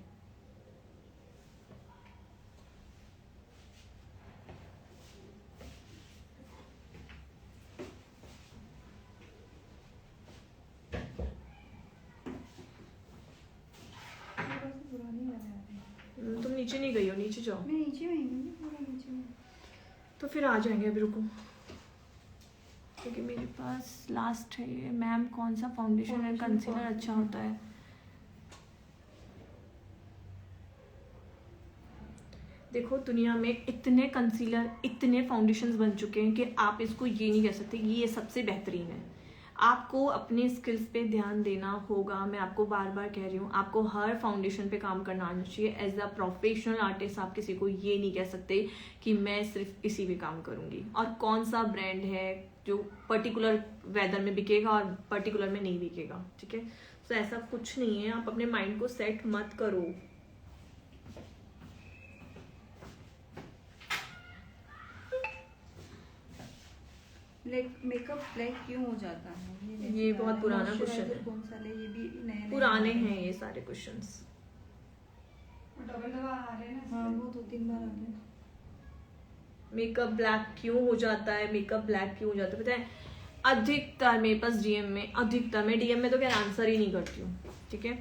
तुम नीचे नहीं गई हो, नीचे जाओ। मैं नीचे में ही हूँ, पूरा नीचे में। तो फिर आ जाएंगे, अभी रुको, क्योंकि मेरे पास लास्ट है ये। मैम कौन सा फाउंडेशन एंड कंसीलर अच्छा होता है? देखो दुनिया में इतने कंसीलर, इतने फाउंडेशंस बन चुके हैं कि आप इसको ये नहीं कह सकते कि ये सबसे बेहतरीन है। आपको अपने स्किल्स पे ध्यान देना होगा। मैं आपको बार बार कह रही हूँ, आपको हर फाउंडेशन पे काम करना आना चाहिए। एज अ प्रोफेशनल आर्टिस्ट आप किसी को ये नहीं कह सकते कि मैं सिर्फ इसी पे काम करूँगी। और कौन सा ब्रांड है जो पर्टिकुलर वेदर में बिकेगा और पर्टिकुलर में नहीं बिकेगा, ठीक है। तो ऐसा कुछ नहीं है, आप अपने माइंड को सेट मत करो। मेकअप ब्लैक क्यों हो जाता है? ये बहुत पुराना क्वेश्चन है। कौन सा ले? ये भी नए पुराने हैं ये सारे क्वेश्चंस। डबल डबल आ रहे हैं ना। हाँ, वो 2-3 बार आ गए। मेकअप ब्लैक क्यों हो जाता है? मेकअप ब्लैक क्यों हो जाता है? पता है, अधिकतर मेरे पास डीएम में, अधिकतर मैं डीएम में तो क्या आंसर ही नहीं करती हूँ, ठीक है।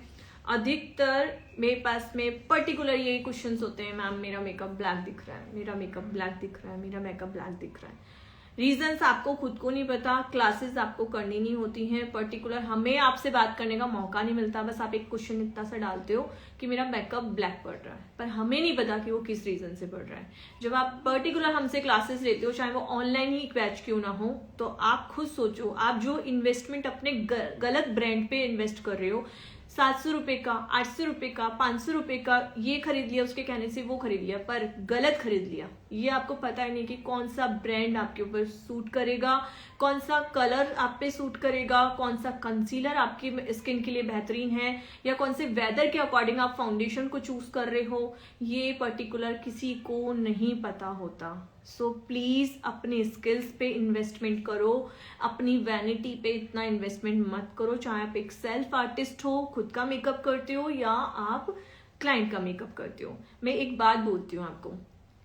अधिकतर मेरे पास में पर्टिकुलर यही क्वेश्चंस होते हैं, मैम मेरा मेकअप ब्लैक दिख रहा है, मेरा मेकअप ब्लैक दिख रहा है, मेरा मेकअप ब्लैक दिख रहा है। रीजंस आपको खुद को नहीं पता, क्लासेस आपको करनी नहीं होती हैं, पर्टिकुलर हमें आपसे बात करने का मौका नहीं मिलता, बस आप एक क्वेश्चन इतना सा डालते हो कि मेरा मेकअप ब्लैक पड़ रहा है, पर हमें नहीं पता कि वो किस रीजन से पड़ रहा है। जब आप पर्टिकुलर हमसे क्लासेस लेते हो, चाहे वो ऑनलाइन ही बैच क्यों ना हो, तो आप खुद सोचो, आप जो इन्वेस्टमेंट अपने गलत ब्रांड पे इन्वेस्ट कर रहे हो, 700 रुपए का, 800 रुपए का, 500 रुपए का ये खरीद लिया, उसके कहने से वो खरीद लिया, पर गलत खरीद लिया। ये आपको पता ही नहीं कि कौन सा ब्रांड आपके ऊपर सूट करेगा, कौन सा कलर आप पे सूट करेगा, कौन सा कंसीलर आपकी स्किन के लिए बेहतरीन है, या कौन से वेदर के अकॉर्डिंग आप फाउंडेशन को चूज कर रहे हो, ये पर्टिकुलर किसी को नहीं पता होता। सो प्लीज अपने स्किल्स पे इन्वेस्टमेंट करो, अपनी वैनिटी पे इतना इन्वेस्टमेंट मत करो। चाहे आप एक सेल्फ आर्टिस्ट हो, खुद का मेकअप करते हो, या आप क्लाइंट का मेकअप करते हो। मैं एक बात बोलती हूँ आपको,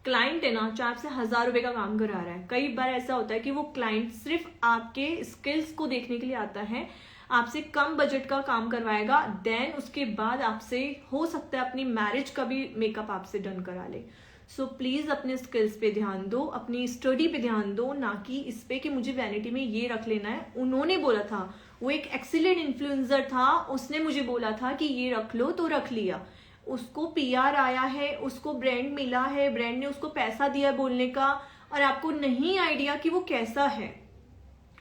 क्लाइंट है ना, चाहे आपसे 1000 रुपए का काम करा रहा है, कई बार ऐसा होता है कि वो क्लाइंट सिर्फ आपके स्किल्स को देखने के लिए आता है, आपसे कम बजट का काम करवाएगा, देन उसके बाद आपसे हो सकता है अपनी मैरिज का भी मेकअप आपसे डन करा ले। सो प्लीज अपने स्किल्स पे ध्यान दो, अपनी स्टडी पे ध्यान दो, ना कि इस पे कि मुझे वैनिटी में ये रख लेना है। उन्होंने बोला था, वो एक एक्सीलेंट इन्फ्लुएंसर था, उसने मुझे बोला था कि ये रख लो, तो रख लिया। उसको पीआर आया है, उसको ब्रांड मिला है, ब्रांड ने उसको पैसा दिया है बोलने का, और आपको नहीं आइडिया कि वो कैसा है।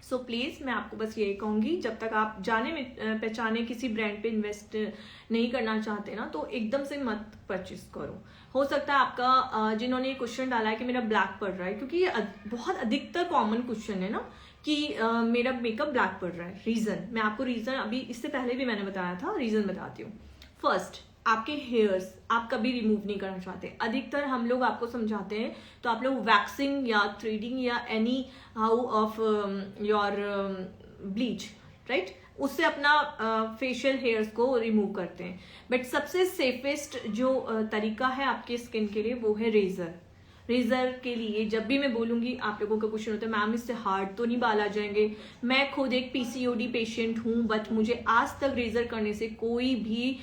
सो प्लीज मैं आपको बस यही कहूंगी, जब तक आप जाने में पहचाने किसी ब्रांड पे इन्वेस्ट नहीं करना चाहते ना, तो एकदम से मत परचेस करो। हो सकता है आपका जिन्होंने ये क्वेश्चन डाला है कि मेरा ब्लैक पड़ रहा है, क्योंकि ये बहुत अधिकतर कॉमन क्वेश्चन है ना कि मेरा मेकअप ब्लैक पड़ रहा है। रीजन मैं आपको रीजन अभी इससे पहले भी मैंने बताया था, रीजन बताती हूँ। फर्स्ट, आपके हेयर्स आप कभी रिमूव नहीं करना चाहते। अधिकतर हम लोग आपको समझाते हैं तो आप लोग वैक्सिंग या थ्रेडिंग या any how of your bleach, right, उससे अपना फेशियल हेयर्स को रिमूव करते हैं। बट सबसे सेफेस्ट जो तरीका है आपके स्किन के लिए वो है रेजर। रेजर के लिए जब भी मैं बोलूंगी, आप लोगों का क्वेश्चन होता है मैम इससे हार्ड तो नहीं बाल आ जाएंगे। मैं खुद एक पीसीओडी पेशेंट हूँ, बट मुझे आज तक रेजर करने से कोई भी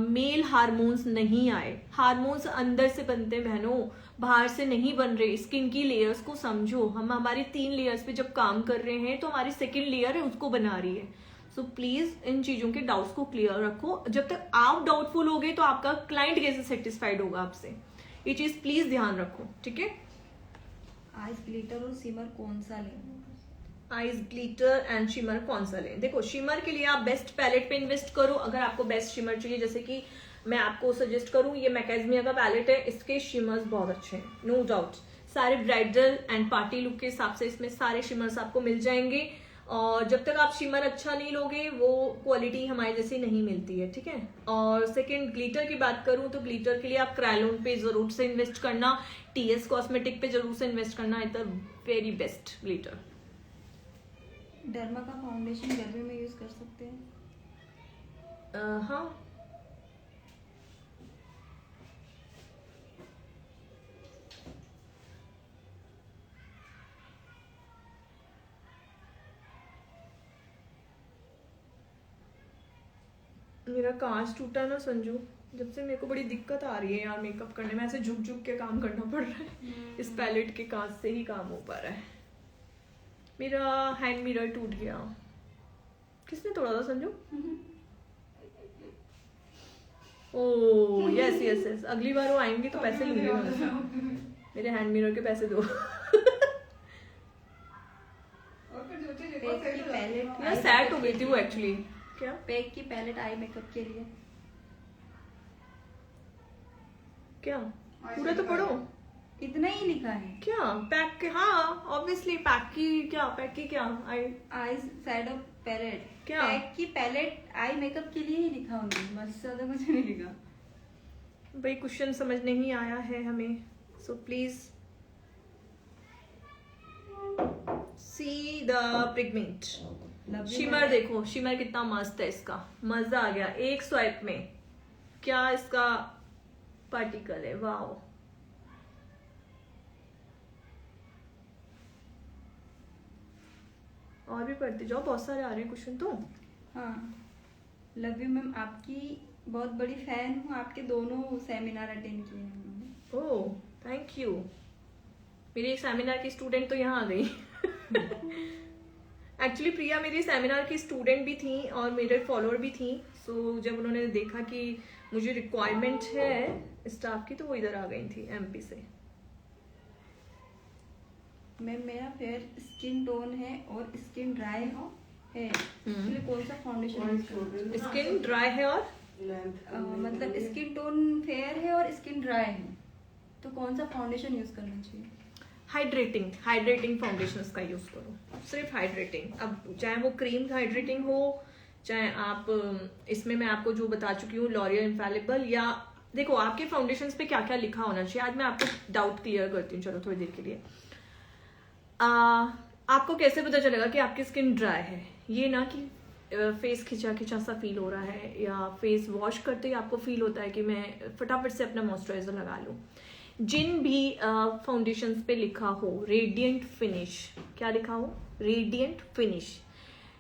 मेल हार्मोन्स नहीं आए। हार्मोन्स अंदर से बनते हैं बहनों, बाहर से नहीं बन रहे। स्किन की लेयर्स को समझो, हम हमारी 3 लेयर्स पे जब काम कर रहे हैं तो हमारी सेकेंड लेयर है उसको बना रही है। सो प्लीज इन चीजों के डाउट्स को क्लियर रखो। जब तक आप डाउटफुल होगे तो आपका क्लाइंट कैसे सेटिस्फाइड होगा आपसे, ये चीज प्लीज ध्यान रखो, ठीक है। आइज ग्लिटर और शिमर कौन सा लें? आइज ग्लिटर एंड शिमर कौन सा लें? देखो, शिमर के लिए आप बेस्ट पैलेट पे इन्वेस्ट करो। अगर आपको बेस्ट शिमर चाहिए, जैसे कि मैं आपको सजेस्ट करूं, ये मैकेजमिया का पैलेट है, इसके शिमर्स बहुत अच्छे हैं, नो डाउट। सारे ब्राइडल एंड पार्टी लुक के हिसाब से इसमें सारे शिमर्स आपको मिल जाएंगे। और जब तक आप शिमर अच्छा नहीं लोगे, वो क्वालिटी हमारे जैसी नहीं मिलती है, ठीक है। और सेकंड, ग्लिटर की बात करूं तो ग्लिटर के लिए आप क्रायोन पे जरूर से इन्वेस्ट करना, टीएस कॉस्मेटिक पे जरूर से इन्वेस्ट करना, is the very best glitter. Derma का फाउंडेशन गर्मी में यूज कर सकते हैं? हाँ, मेरा कांच टूटा ना संजू, जब से मेरे को बड़ी दिक्कत आ रही है यार मेकअप करने में, ऐसे झुक झुक के काम करना पड़ रहा है। इस पैलेट के कांच से ही काम हो पा रहा है। मेरा हैंड मिरर टूट गया। किसने तोड़ा था Sanju? Oh yes yes yes, अगली बार वो आएंगे तो पैसे लूंगी उनसे। मेरे हैंड मिरर के पैसे दो। यार सैड हो गई थी वो एक्चुअली। क्या? पैक की पैलेट आई मेकअप के लिए क्या? पूरा तो पढ़ो। इतना ही लिखा है क्या पैक के? हाँ ऑब्वियसली पैक की क्या, पैक की क्या? आई शैडो पैलेट, क्या? पैक की पैलेट आई मेकअप के लिए ही लिखा उन्होंने, बस ज्यादा कुछ नहीं लिखा। भाई क्वेश्चन समझ नहीं आया है हमें, so please see the pigment. Love you, shimmer ma'am. देखो, शिमर कितना मस्त है इसका, मजा आ गया एक स्वाइप में। क्या इसका पार्टिकल है, वाओ। और भी पढ़ते जाओ, बहुत सारे आ रहे हैं क्वेश्चन तो। हाँ, लव यू मैम, आपकी बहुत बड़ी फैन हूँ, आपके दोनों सेमिनार अटेंड किए हैं हमने। Oh thank you. मेरी एक सेमिनार की स्टूडेंट तो यहाँ आ गई। एक्चुअली प्रिया मेरी सेमिनार की स्टूडेंट भी थी और मेरे फॉलोअर भी थी। सो जब उन्होंने देखा कि मुझे रिक्वायरमेंट है स्टाफ की, तो वो इधर आ गई थी एमपी से। मैम मेरा फेयर स्किन टोन है और स्किन ड्राई है, इसके लिए कौन सा फाउंडेशन यूज करना? स्किन ड्राई है और मतलब स्किन टोन फेयर है और स्किन ड्राई है, तो कौन सा फाउंडेशन यूज करना चाहिए? हाइड्रेटिंग फाउंडेशंस का यूज करो, सिर्फ हाइड्रेटिंग। अब चाहे वो क्रीम हाइड्रेटिंग हो, चाहे आप इसमें मैं आपको जो बता चुकी हूँ लॉरियल इनफैलिबल, या देखो आपके फाउंडेशंस पे क्या क्या लिखा होना चाहिए। आज मैं आपको डाउट क्लियर करती हूँ, चलो थोड़ी देर के लिए। आपको कैसे पता चलेगा कि आपकी स्किन ड्राई है? ये ना कि फेस खिंचा खिंचा सा फील हो रहा है, या फेस वॉश करते ही आपको फील होता है कि मैं फटाफट से अपना मॉइस्चराइजर लगा लूँ। जिन भी फाउंडेशंस पे लिखा हो रेडिएंट फिनिश, क्या लिखा हो? रेडिएंट फिनिश,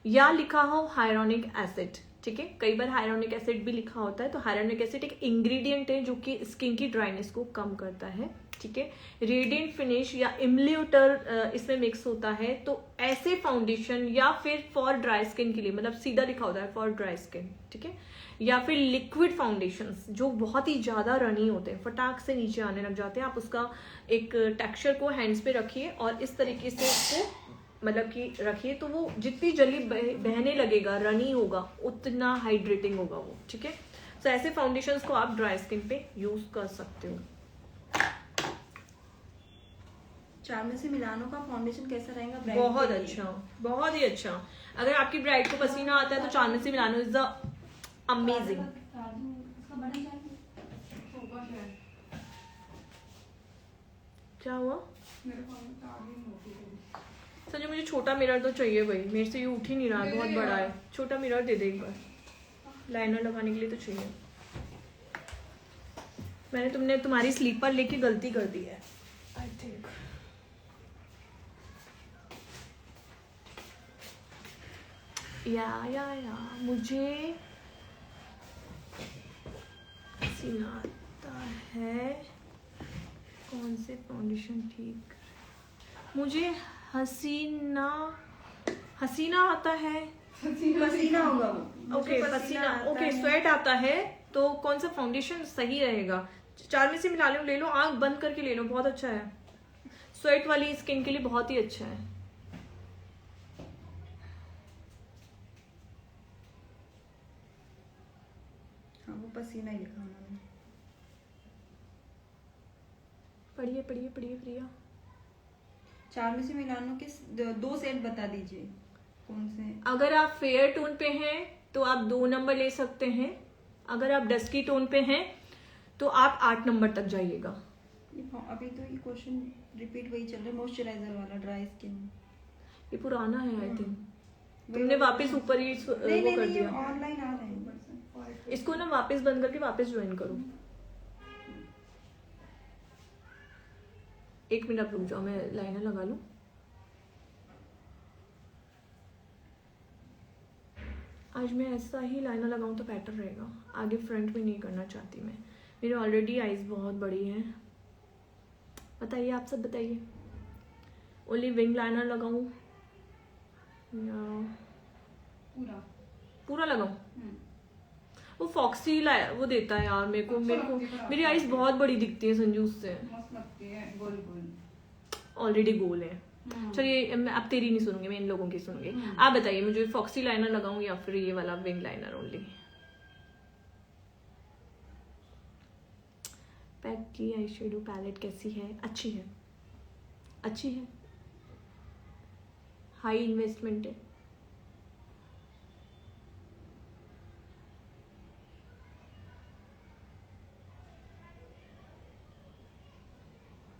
या लिखा हो हाइरोनिक एसिड, ठीक है। कई बार हाइरोनिक एसिड भी लिखा होता है, तो हाइरोनिक एसिड एक इंग्रेडिएंट है जो कि स्किन की ड्राइनेस को कम करता है, ठीक है। रेडिएंट फिनिश या इम्यूलेटर इसमें मिक्स होता है। तो ऐसे फाउंडेशन, या फिर फॉर ड्राई स्किन के लिए, मतलब सीधा लिखा होता है फॉर ड्राई स्किन, ठीक है। या फिर लिक्विड फाउंडेशंस जो बहुत ही ज्यादा रनी होते हैं, फटाक से नीचे आने लग जाते हैं। आप उसका एक टेक्सचर को हैंड्स पे रखिए और इस तरीके से उसको मतलब कि रखिए, तो वो जितनी जल्दी बहने लगेगा, रनी होगा, उतना हाइड्रेटिंग होगा वो, ठीक है। तो ऐसे फाउंडेशंस को आप ड्राई स्किन पे यूज कर सकते हो। चार्मेसी मिलानो का फाउंडेशन कैसा रहेगा ब्राइड बहुत के लिए? अच्छा, बहुत ही अच्छा। अगर आपकी ब्राइड को पसीना आता है तो चार्मेसी मिलानो इज द अमेजिंग। क्या हुआ संजय? मुझे छोटा मिरर तो चाहिए भाई, मेरे से ये उठ ही नहीं रहा, बहुत बड़ा है। छोटा मिरर दे दे एक बार, लाइनर लगाने के लिए तो चाहिए। तुमने तुम्हारी स्लीपर लेके गलती कर दी है आई थिंक। या मुझे पसीना आता है, कौन से फाउंडेशन ठीक? मुझे हसीना आता है। पसीना होगा वो। ओके पसीना, ओके स्वेट आता है, तो कौन सा फाउंडेशन सही रहेगा? चार्मेसी मिला लो, ले लो, आंख बंद करके ले लो, बहुत अच्छा है। स्वेट वाली स्किन के लिए बहुत ही अच्छा है। हाँ वो पसीना ही लिखा उन्होंने। पढ़िए पढ़िए पढ़िए प्रिया। चार्मेसी मिलानो के 2 सेट बता दीजिए कौन से? अगर आप फेयर टोन पे हैं तो आप 2 नंबर ले सकते हैं। अगर आप डस्की टोन पे हैं तो आप 8 नंबर तक जाइएगा। अभी तो ये क्वेश्चन रिपीट वही चल रहा है, मॉइस्चराइजर वाला ड्राई स्किन। ये पुराना है आई थिंक, तुमने वापस ऊपर ही वो कर दिया। ऑनलाइन आ रहे हैं। इसको ना वापस बंद करके वापस ज्वाइन करो। 1 मिनट रुक जाओ, मैं लाइनर लगा लूं। आज मैं ऐसा ही लाइनर लगाऊं तो बेटर रहेगा, आगे फ्रंट में नहीं करना चाहती मैं। मेरी ऑलरेडी आईज बहुत बड़ी हैं। बताइए आप सब बताइए, ओनली विंग लाइनर लगाऊं या पूरा लगाऊं? वो फॉक्सी वो देता है यार मेरे को मेरी आईज बहुत बड़ी दिखती है संजू उससे। ऑलरेडी गोल है। चलिए अब तेरी नहीं सुनूंगी, मैं इन लोगों की सुनूंगी। आप बताइए मुझे फॉक्सी लाइनर लगाऊं या फिर ये वाला विंग लाइनर ओनली? पैक की आई शेडो पैलेट कैसी है? अच्छी है, अच्छी है, हाई इन्वेस्टमेंट है।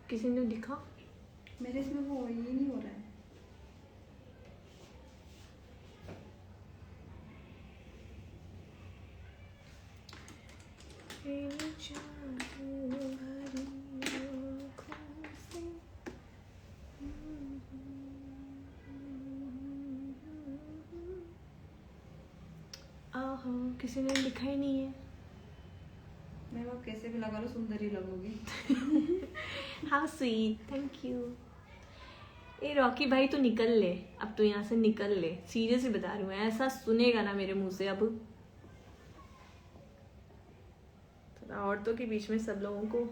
किसी ने दिखा? मेरे इसमें वो ये नहीं हो रहा है। जादू भरी आँखों से। आहो, किसी ने लिखा ही नहीं है। मैं वो कैसे भी लगा लो सुंदरी लगोगी। How sweet, thank you. ए रॉकी भाई तो निकल ले, अब तो यहाँ से निकल ले, सीरियसली बता रही हूँ। ऐसा सुनेगा ना मेरे मुंह से अब, थोड़ा औरतों के बीच में सब लोगों को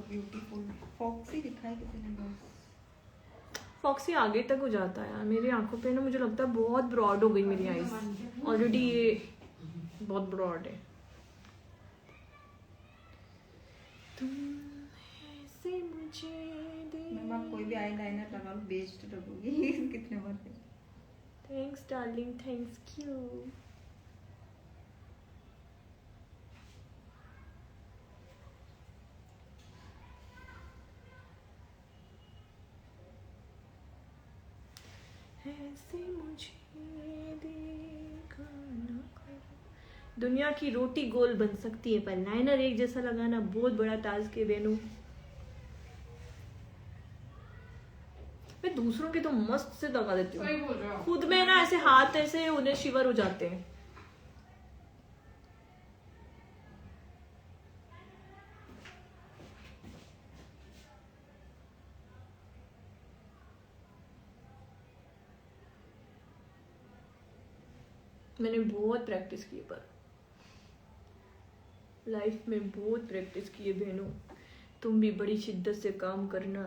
ब्यूटीफुल फॉक्सी दिखाई किसी ने बस। फॉक्सी आगे तक हो जाता है यार मेरी आंखों पे ना, मुझे लगता है बहुत ब्रॉड हो गई मेरी आईज ऑलरेडी, ये बहुत ब्रॉड है। तुम ऐसे मुझे मैम आप कोई भी आई लाइनर लगा लो बेस्ड लगोगी। कितने बार से। Thanks darling, thanks you. ऐसे मुझे देखा ना करो। दुनिया की रोटी गोल बन सकती है पर लाइनर एक जैसा लगाना बहुत बड़ा टास्क है बेनू। मैं दूसरों के तो मस्त से लगा देती सही हूँ, बोल रहे हो। खुद में ना ऐसे हाथ ऐसे उन्हें शिवर हो जाते हैं। मैंने बहुत प्रैक्टिस की है, पर लाइफ में बहुत प्रैक्टिस की है बहनों। तुम भी बड़ी शिद्दत से काम करना।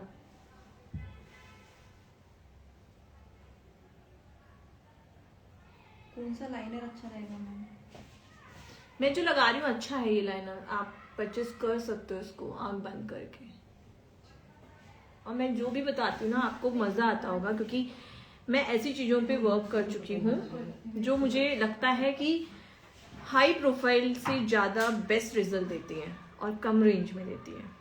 कौन सा लाइनर अच्छा रहेगा मैम? मैं जो लगा रही हूँ अच्छा है ये लाइनर, आप परचेस कर सकते हो इसको आंख बंद करके। और मैं जो भी बताती हूँ ना आपको मज़ा आता होगा, क्योंकि मैं ऐसी चीज़ों पे वर्क कर चुकी हूँ जो मुझे लगता है कि हाई प्रोफाइल से ज़्यादा बेस्ट रिजल्ट देती हैं और कम रेंज में देती हैं।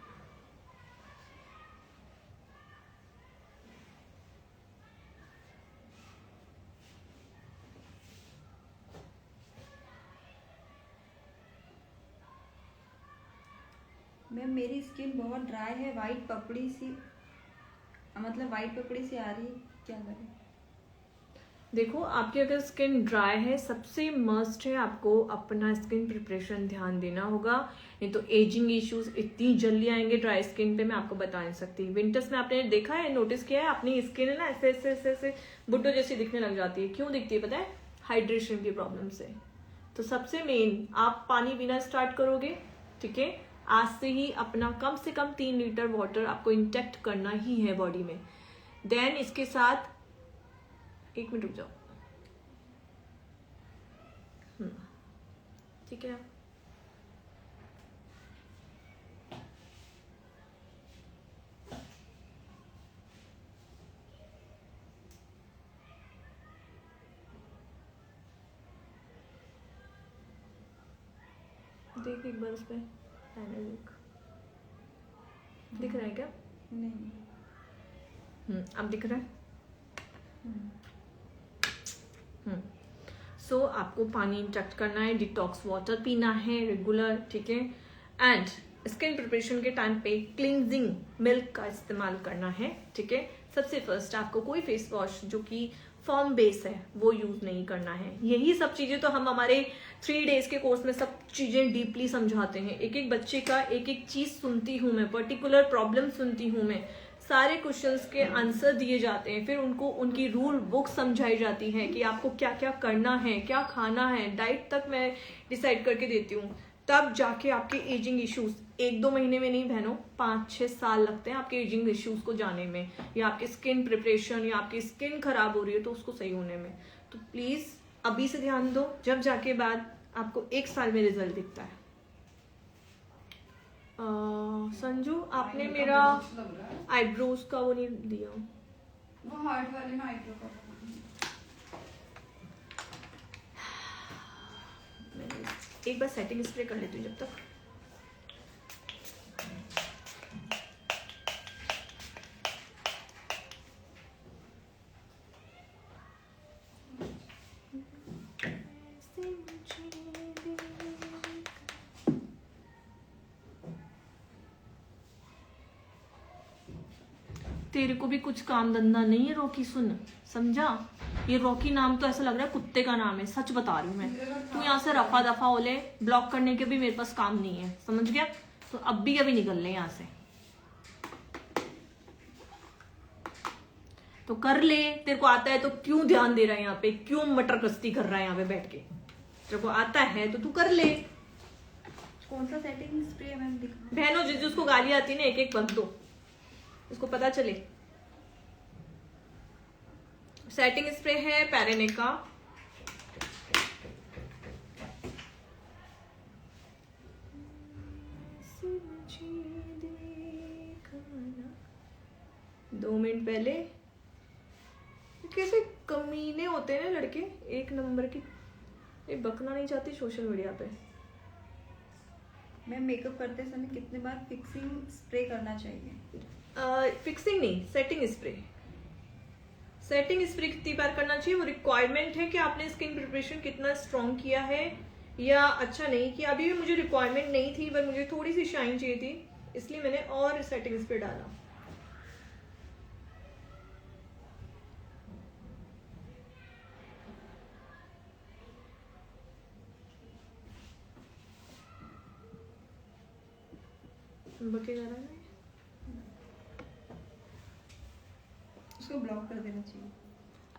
मैम मेरी स्किन बहुत ड्राई है, वाइट पपड़ी सी, मतलब वाइट पपड़ी सी आ रही है, क्या करें? देखो आपकी अगर स्किन ड्राई है, सबसे मस्ट है आपको अपना स्किन प्रिपरेशन ध्यान देना होगा, नहीं तो एजिंग इश्यूज इतनी जल्दी आएंगे ड्राई स्किन पे, मैं आपको बता नहीं सकती। विंटर्स में आपने देखा है, नोटिस किया है, अपनी स्किन है ना ऐसे ऐसे ऐसे ऐसे बुड्ढो जैसी दिखने लग जाती है। क्यों दिखती है पता है? हाइड्रेशन की प्रॉब्लम से। तो सबसे मेन आप पानी पीना स्टार्ट करोगे, ठीक है, आज से ही अपना कम से कम 3 लीटर वाटर आपको इंटेक्ट करना ही है बॉडी में। देन इसके साथ 1 मिनट रुक जाओ, ठीक है। देख एक बार उस पे दिख रहा है क्या? नहीं। अब दिख रहा है। सो आपको पानी इंजेक्ट करना है, डिटॉक्स वाटर पीना है रेगुलर, ठीक है। एंड स्किन प्रिपरेशन के टाइम पे क्लींजिंग मिल्क का इस्तेमाल करना है, ठीक है। सबसे फर्स्ट आपको कोई फेस वॉश जो कि फॉर्म बेस है वो यूज नहीं करना है। यही सब चीजें तो हम हमारे 3 डेज के कोर्स में सब चीजें डीपली समझाते हैं। एक एक बच्चे का एक एक चीज सुनती हूँ मैं, पर्टिकुलर प्रॉब्लम सुनती हूँ मैं, सारे क्वेश्चंस के आंसर दिए जाते हैं, फिर उनको उनकी रूल बुक समझाई जाती है कि आपको क्या क्या करना है, क्या खाना है, डाइट तक मैं डिसाइड करके देती हूँ। तब जाके आपके एजिंग इश्यूज 1-2 महीने में नहीं बहनों, 5-6 साल लगते हैं आपके एजिंग इश्यूज को जाने में, या आपकी स्किन प्रिपरेशन या आपकी स्किन खराब हो रही है तो उसको सही होने में। तो प्लीज अभी से ध्यान दो, जब जाके बाद आपको 1 साल में रिजल्ट दिखता है। संजू आपने मेरा आईब्रोज का वो नहीं दिया। वो हार्ट वाले ना आईब्रो का मैंने एक बार सेटिंग स्प्रे कर लेती हूँ जब तक। तेरे को भी कुछ काम धंधा नहीं है रॉकी, सुन समझा। ये रॉकी नाम तो ऐसा लग रहा है कुत्ते का नाम है, सच बता रही हूँ मैं। तू यहाँ से रफा दफा हो ले, ब्लॉक करने के भी मेरे पास काम नहीं है, समझ गया। तो अब भी कभी निकल ले यहाँ से, तो कर ले। तेरे को आता है तो क्यों ध्यान दे रहा है यहाँ पे, क्यों मटर गश्ती कर रहा है यहाँ पे बैठ के। तेरे को आता है तो तू कर ले। कौन सा सेटिंग स्प्रे है मैम, दिखा। बहनों जिसको गाली आती है ना, एक एक बक दो, इसको पता चले। सेटिंग स्प्रे है पैरेने का। दो मिनट पहले कैसे कमीने होते हैं ना लड़के, एक नंबर की। ये बकना नहीं चाहती सोशल मीडिया पे। मैम मेकअप करते समय कितने बार फिक्सिंग स्प्रे करना चाहिए? फिक्सिंग नहीं, सेटिंग स्प्रे। सेटिंग स्प्रे कितनी बार करना चाहिए वो रिक्वायरमेंट है कि आपने स्किन प्रिपरेशन कितना स्ट्रॉन्ग किया है या अच्छा नहीं किया। अभी भी मुझे रिक्वायरमेंट नहीं थी, पर मुझे थोड़ी सी शाइन चाहिए थी, इसलिए मैंने और सेटिंग स्प्रे डाला। बकेगा रहा है, उसको ब्लॉक कर देना चाहिए।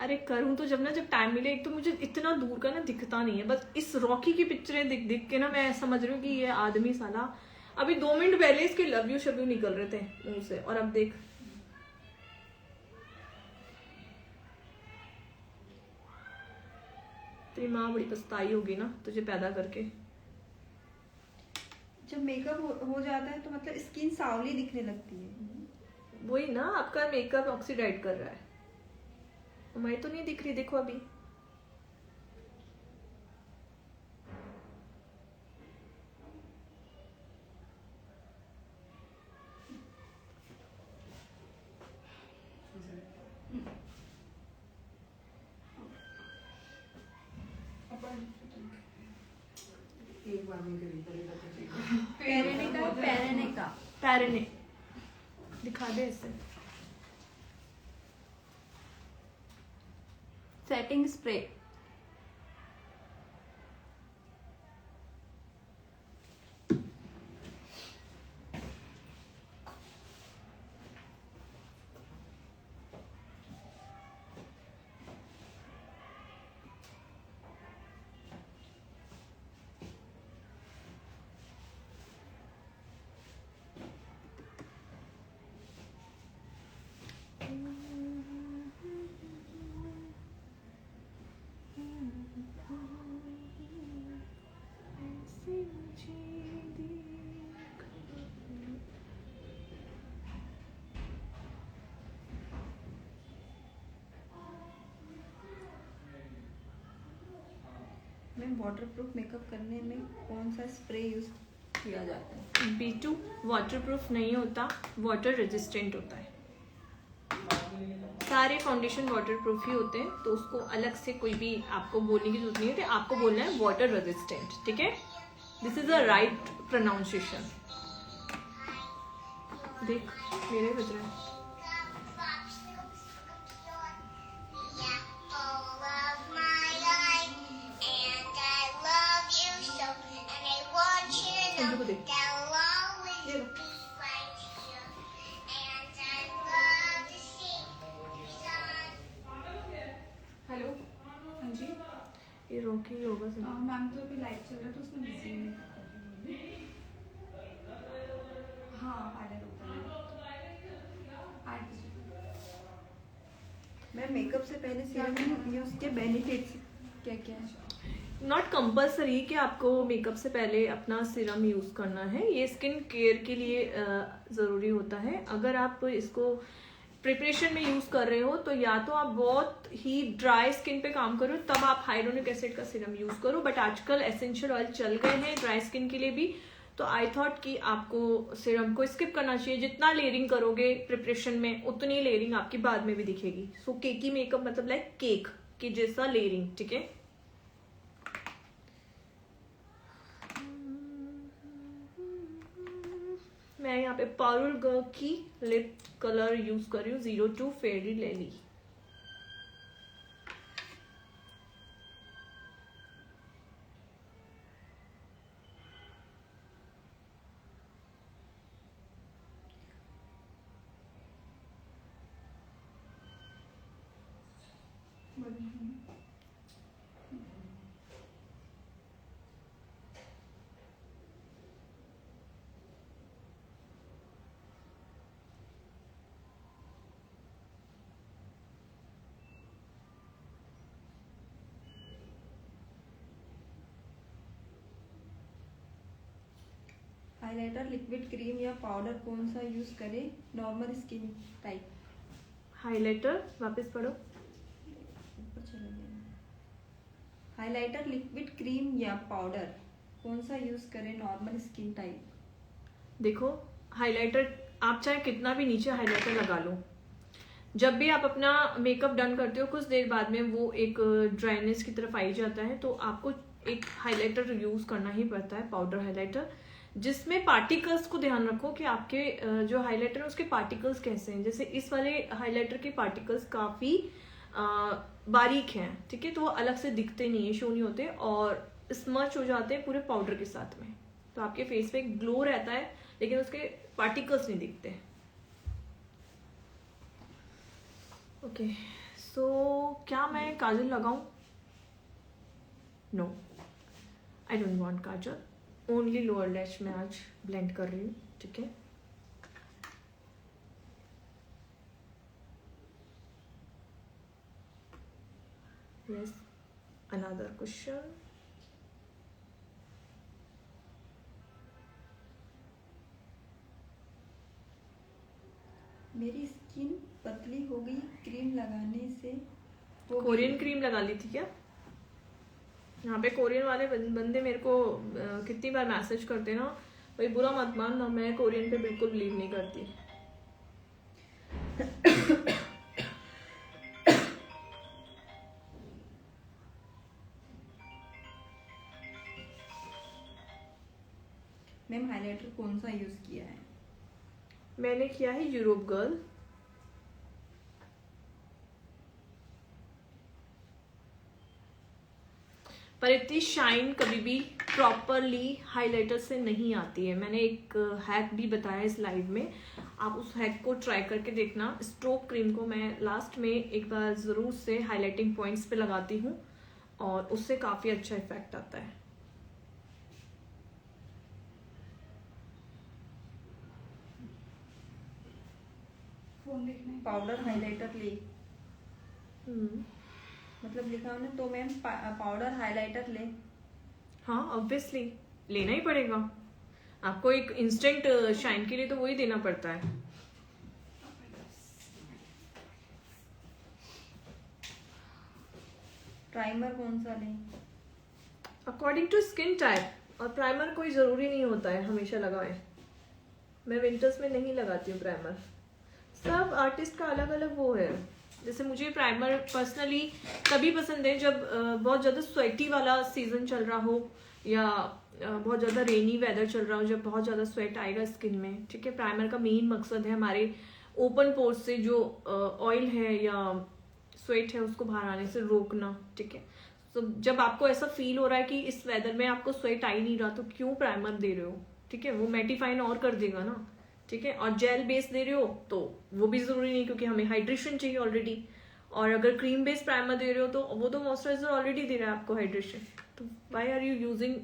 अरे करूं तो जब टाइम मिले। एक तो मुझे इतना दूर का ना दिखता नहीं है, बस इस रॉकी की पिक्चरें दिख दिख के ना मैं समझ रही हूँ कि ये आदमी साला। अभी 2 मिनट पहले इसके लव यू शब्यू निकल रहे थे मुंह से, और अब देख। तेरी माँ बड़ी पछताई होगी ना तुझे पैदा करके। जब मेकअप हो जाता है तो मतलब स्किन सांवली दिखने लगती है। वही ना, आपका मेकअप ऑक्सीडाइज कर रहा है। मैं तो नहीं दिख रही, देखो अभी। पैरेने दिखा दे ऐसे। Setting spray. Ma'am waterproof makeup करने में कौन सा स्प्रे यूज किया जाता है? B2 वाटरप्रूफ नहीं होता, वाटर रेजिस्टेंट होता है। सारे फाउंडेशन वाटरप्रूफ ही होते हैं, तो उसको अलग से कोई भी आपको बोलने की जरूरत नहीं है। आपको बोलना है वाटर रेजिस्टेंट, ठीक है। This is a right pronunciation. देख मेरे बज रहे हैं। संजू को देख। ये लो। हेलो, हाँ जी, ये रॉकी होगा सर। मैम तो अभी लाइव चल रहा है तो उसमें बिजी है। हाँ पार्लर ओपन है 8 बजे। मैम मेकअप से पहले सीरम यूज के बेनिफिट्स क्या क्या है? नॉट कंपल्सरी कि आपको मेकअप से पहले अपना सीरम यूज़ करना है, ये स्किन केयर के लिए ज़रूरी होता है। अगर आप इसको प्रिपरेशन में यूज़ कर रहे हो तो या तो आप बहुत ही ड्राई स्किन पे काम करो, तब आप हाइलोनिक एसिड का सीरम यूज़ करो। बट आजकल एसेंशियल ऑयल चल गए हैं ड्राई स्किन के लिए भी, तो आई थॉट कि आपको सीरम को स्किप करना चाहिए। जितना लेयरिंग करोगे प्रिपरेशन में उतनी लेयरिंग आपकी बाद में भी दिखेगी। सो केकी मेकअप मतलब लाइक केक के जैसा लेयरिंग, ठीक है। मैं यहाँ पे पारुल गर्ल की लिप कलर यूज कर रही हूँ 02 फेरी लेली। हाइलाइटर लिक्विड क्रीम या पाउडर कौन सा यूज करें नॉर्मल स्किन टाइप? हाइलाइटर वापस पढ़ो। ऊपर चले गए। हाइलाइटर लिक्विड क्रीम या पाउडर कौन सा यूज करें नॉर्मल स्किन टाइप? देखो हाइलाइटर आप चाहे कितना भी नीचे हाइलाइटर लगा लो, जब भी आप अपना मेकअप डन करते हो कुछ देर बाद में वो एक ड्राइनेस की तरफ आई जाता है, तो आपको एक हाइलाइटर यूज करना ही पड़ता है, पाउडर हाइलाइटर, जिसमें पार्टिकल्स को ध्यान रखो कि आपके जो हाइलाइटर है उसके पार्टिकल्स कैसे हैं। जैसे इस वाले हाइलाइटर के पार्टिकल्स काफी बारीक हैं, ठीक है, तो वो अलग से दिखते नहीं है, शो नहीं होते और स्मच हो जाते हैं पूरे पाउडर के साथ में, तो आपके फेस पे एक ग्लो रहता है लेकिन उसके पार्टिकल्स नहीं दिखते। ओके सो क्या मैं काजल लगाऊं? No, I don't want kajal, only lower lash में आज ब्लेंड कर रही हूँ, ठीक है। Yes, another question. मेरी स्किन पतली हो गई क्रीम लगाने से। कोरियन क्रीम लगा ली थी क्या? यहाँ पे कोरियन वाले बंदे मेरे को कितनी बार मैसेज करते ना, भाई बुरा मत मानना, मैं कोरियन पे बिल्कुल बिलीव नहीं करती। मैम हाइलाइटर कौन सा यूज किया है? मैंने किया है यूरोप गर्ल। पर इतनी शाइन कभी भी प्रॉपरली हाइलाइटर से नहीं आती है। मैंने एक हैक भी बताया इस लाइव में, आप उस हैक को ट्राई करके देखना। स्ट्रोक क्रीम को मैं लास्ट में एक बार ज़रूर से हाइलाइटिंग पॉइंट्स पे लगाती हूँ और उससे काफ़ी अच्छा इफेक्ट आता है। फोन देखना है। पाउडर हाइलाइटर ले, मतलब लिखा हमने, तो मैम पाउडर हाइलाइटर ले। हाँ ऑब्वियसली लेना ही पड़ेगा आपको, एक इंस्टेंट शाइन के लिए तो वही देना पड़ता है। प्राइमर कौन सा लें? अकॉर्डिंग टू स्किन टाइप, और प्राइमर कोई ज़रूरी नहीं होता है हमेशा लगाएं। मैं विंटर्स में नहीं लगाती हूँ प्राइमर, सब आर्टिस्ट का अलग अलग वो है। जैसे मुझे प्राइमर पर्सनली तभी पसंद है जब बहुत ज़्यादा स्वेटी वाला सीजन चल रहा हो या बहुत ज़्यादा रेनी वेदर चल रहा हो, जब बहुत ज़्यादा स्वेट आएगा स्किन में, ठीक है। प्राइमर का मेन मकसद है हमारे ओपन पोर्स से जो ऑयल है या स्वेट है उसको बाहर आने से रोकना, ठीक है। तो जब आपको ऐसा फील हो रहा है कि इस वेदर में आपको स्वेट आ ही नहीं रहा, तो क्यों प्राइमर दे रहे हो, ठीक है, वो मेटिफाइन और कर देगा ना, ठीक है। और जेल बेस दे रहे हो तो वो भी जरूरी नहीं, क्योंकि हमें हाइड्रेशन चाहिए ऑलरेडी। और अगर क्रीम बेस प्राइमर दे रहे हो तो वो तो मॉइस्चराइजर ऑलरेडी दे रहा है आपको हाइड्रेशन, तो why are you using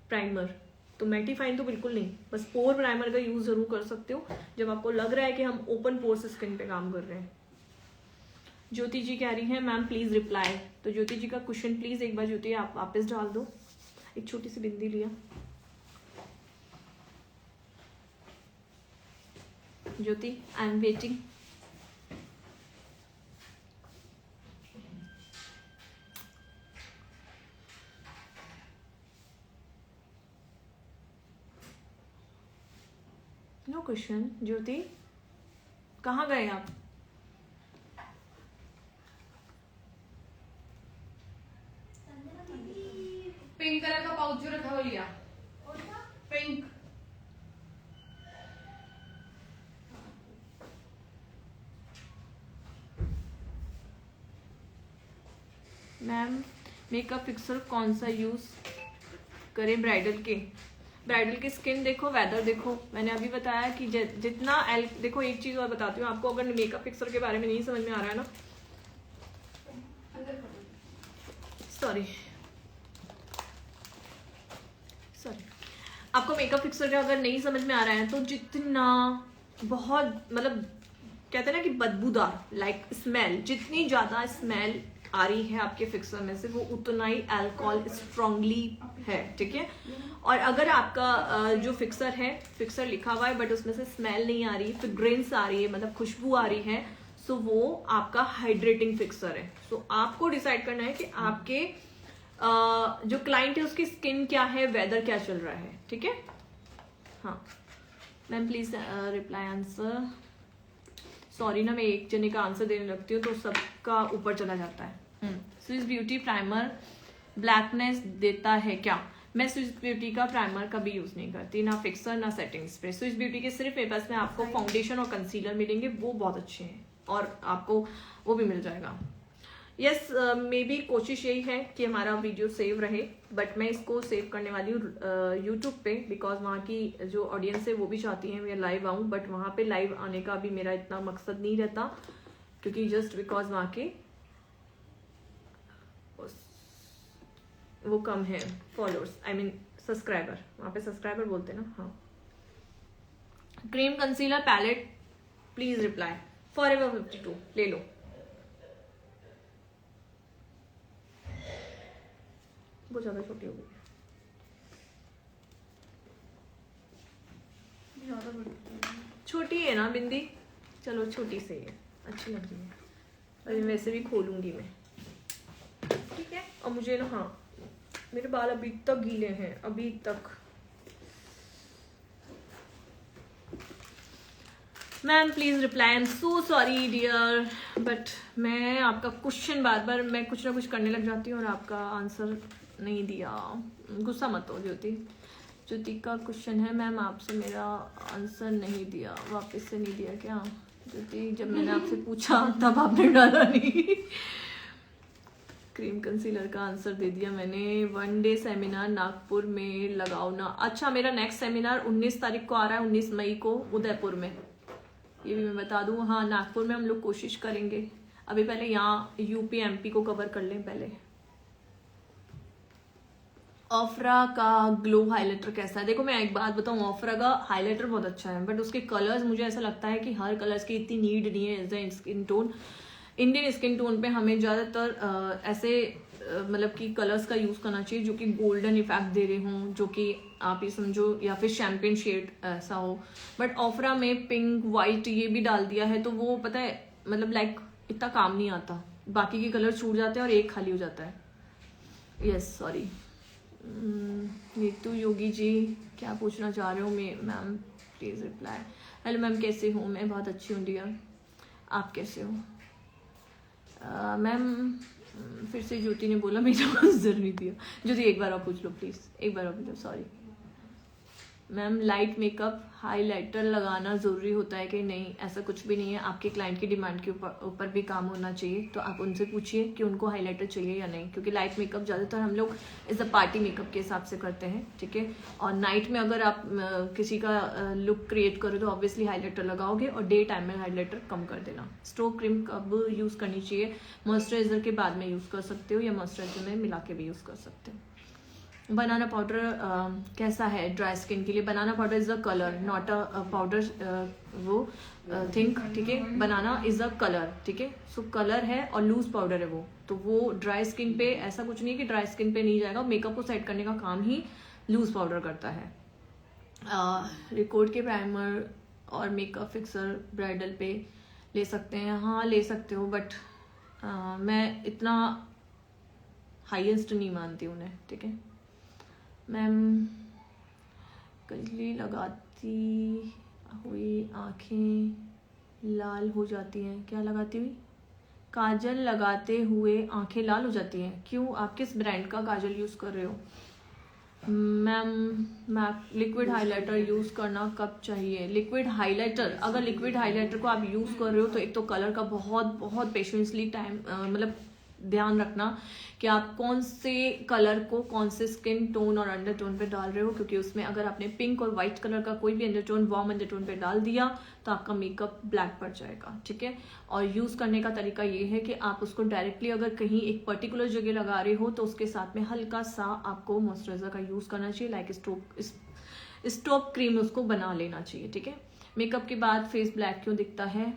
primer? तो मेटिफाइन तो बिल्कुल नहीं, बस पोर प्राइमर का यूज जरूर कर सकते हो जब आपको लग रहा है कि हम ओपन पोर से स्किन पे काम कर रहे हैं। ज्योति जी कह रही हैं मैम प्लीज रिप्लाई, तो ज्योति जी का क्वेश्चन प्लीज एक बार ज्योति आप वापस डाल दो। एक छोटी सी बिंदी लिया Jyoti, I am waiting. No question Jyoti, कहाँ गए आप? पिंक कलर का पाउच जो रखा वो लिया, पिंक मैम मेकअप फिक्सर कौन सा यूज़ करें ब्राइडल की स्किन देखो, वेदर देखो। मैंने अभी बताया कि जितना देखो, एक चीज़ और बताती हूँ आपको, अगर मेकअप फिक्सर के बारे में नहीं समझ में आ रहा है ना, सॉरी आपको मेकअप फिक्सर का अगर नहीं समझ में आ रहा है तो जितना बहुत मतलब कहते हैं ना कि बदबूदार लाइक स्मेल, जितनी ज़्यादा स्मेल आ रही है आपके फिक्सर में से वो उतना ही अल्कोहल स्ट्रांगली है, ठीक है। और अगर आपका जो फिक्सर है, फिक्सर लिखा हुआ है बट उसमें से स्मेल नहीं आ रही, फ्रेग्रेंस आ रही है, मतलब खुशबू आ रही है, सो वो आपका हाइड्रेटिंग फिक्सर है। सो आपको डिसाइड करना है कि आपके जो क्लाइंट है उसकी स्किन क्या है, वेदर क्या चल रहा है, ठीक है। हाँ ma'am please reply answer. Sorry ना, मैं एक जने का आंसर देने लगती हूँ तो सबका ऊपर चला जाता है। स्विस ब्यूटी प्राइमर ब्लैकनेस देता है क्या? मैं स्विस ब्यूटी का प्राइमर कभी यूज नहीं करती, ना फिक्सर ना सेटिंग स्प्रे। स्विस ब्यूटी के सिर्फ मेरे पास में आपको फाउंडेशन और कंसीलर मिलेंगे, वो बहुत अच्छे हैं और आपको वो भी मिल जाएगा। यस मे बी कोशिश यही है कि हमारा वीडियो सेव रहे, बट मैं इसको सेव करने वाली हूँ यूट्यूब पे, बिकॉज वहाँ की जो ऑडियंस है वो भी चाहती है मैं लाइव आऊँ, बट वहाँ पे लाइव आने का भी मेरा इतना मकसद नहीं रहता, क्योंकि जस्ट बिकॉज वहाँ के वो कम है फॉलोअर्स, आई मीन सब्सक्राइबर, वहाँ पे सब्सक्राइबर बोलते हैं ना। हाँ cream concealer palette please reply. Forever 52 ले लो। बहुत ज्यादा छोटी हो गई, छोटी है ना बिंदी, चलो छोटी से ही है, अच्छी लग रही है, और वैसे भी खोलूंगी मैं, ठीक है। और मुझे ना, हाँ मेरे बाल अभी तक गीले हैं, अभी तक। Ma'am please reply. I am so sorry dear, but मैं आपका क्वेश्चन बार बार मैं कुछ ना कुछ करने लग जाती हूँ और आपका आंसर नहीं दिया। गुस्सा मत हो ज्योति का क्वेश्चन है मैम आपसे मेरा आंसर नहीं दिया, वापस से नहीं दिया क्या ज्योति? जब मैंने आपसे पूछा तब आपने डाला नहीं। क्रीम कंसीलर का आंसर दे दिया मैंने। 1 डे सेमिनार नागपुर में लगाओ ना। अच्छा मेरा नेक्स्ट सेमिनार 19 तारीख को आ रहा है, 19 मई को उदयपुर में, ये भी मैं बता दूं। हाँ नागपुर में हम लोग कोशिश करेंगे, अभी पहले यहाँ यूपी एमपी को कवर कर लें पहले। ऑफरा का ग्लो हाइलाइटर कैसा है? देखो मैं एक बात बताऊं, ऑफरा का हाइलाइटर बहुत अच्छा है, बट उसके कलर्स मुझे ऐसा लगता है कि हर कलर्स की इतनी नीड नहीं है as a skin tone. Indian skin tone पे हमें ज़्यादातर ऐसे मतलब कि कलर्स का यूज़ करना चाहिए जो कि गोल्डन इफेक्ट दे रहे हों, जो कि आप ये समझो, या फिर शैम्पेन शेड ऐसा हो। बट ऑफरा में पिंक वाइट ये भी डाल दिया है तो वो पता है मतलब लाइक इतना काम नहीं आता, बाकी के कलर छूट जाते हैं और एक खाली हो जाता है। Yes sorry. नीतू योगी जी क्या पूछना चाह रहे हो ma'am please reply. Hello ma'am कैसे हो? मैं बहुत अच्छी हूँ डियर, आप कैसे हो? मैम फिर से ज्योति ने बोला मेरा आंसर नहीं दिया। ज्योति एक बार और पूछ लो प्लीज़, एक बार और पूछ लो, sorry. Ma'am light makeup highlighter लगाना ज़रूरी होता है कि नहीं? ऐसा कुछ भी नहीं है, आपके क्लाइंट की डिमांड के ऊपर भी काम होना चाहिए, तो आप उनसे पूछिए कि उनको हाइलाइटर चाहिए या नहीं, क्योंकि लाइट मेकअप ज़्यादातर हम लोग इज़ अ पार्टी मेकअप के हिसाब से करते हैं, ठीक है। और नाइट में अगर आप किसी का लुक क्रिएट करो तो ऑब्वियसली हाइलाइटर लगाओगे, और डे टाइम में हाइलाइटर कम कर देना। स्ट्रोक क्रीम कब यूज़ करनी चाहिए? मॉइस्चराइजर के बाद में यूज़ कर सकते हो या मॉइस्चराइजर में मिला के भी यूज़ कर सकते हो। बनाना पाउडर कैसा है ड्राई स्किन के लिए? Banana powder is a colour not a powder, वो थिंक, ठीक है। बनाना इज़ अ कलर, ठीक है। सो कलर है और लूज पाउडर है वो, तो वो ड्राई स्किन पे ऐसा कुछ नहीं है कि ड्राई स्किन पे नहीं जाएगा, मेकअप को सेट करने का काम ही लूज पाउडर करता है। रिकॉर्ड के प्राइमर और मेकअप फिक्सर ब्राइडल पे ले सकते हैं? हाँ ले सकते हो, बट मैं इतना हाईएस्ट नहीं मानती उन्हें, ठीक है। मैम कजली लगाती हुई आंखें लाल हो जाती हैं, क्या लगाती हुई? काजल लगाते हुए आंखें लाल हो जाती हैं, क्यों? आप किस ब्रांड का काजल यूज़ कर रहे हो? मैम लिक्विड हाइलाइटर यूज़ करना कब चाहिए? लिक्विड हाइलाइटर, अगर लिक्विड हाइलाइटर को आप यूज़ कर रहे हो तो एक तो कलर का बहुत बहुत पेशेंसली टाइम मतलब ध्यान रखना कि आप कौन से कलर को कौन से स्किन टोन और अंडरटोन पे डाल रहे हो, क्योंकि उसमें अगर आपने पिंक और व्हाइट कलर का कोई भी अंडरटोन वार्म अंडरटोन पे डाल दिया तो आपका मेकअप ब्लैक पड़ जाएगा, ठीक है। और यूज करने का तरीका ये है कि आप उसको डायरेक्टली अगर कहीं एक पर्टिकुलर जगह लगा रहे हो तो उसके साथ में हल्का सा आपको मॉइस्चराइजर का यूज करना चाहिए, लाइक स्टॉप क्रीम उसको बना लेना चाहिए, ठीक है। मेकअप के बाद फेस ब्लैक क्यों दिखता है,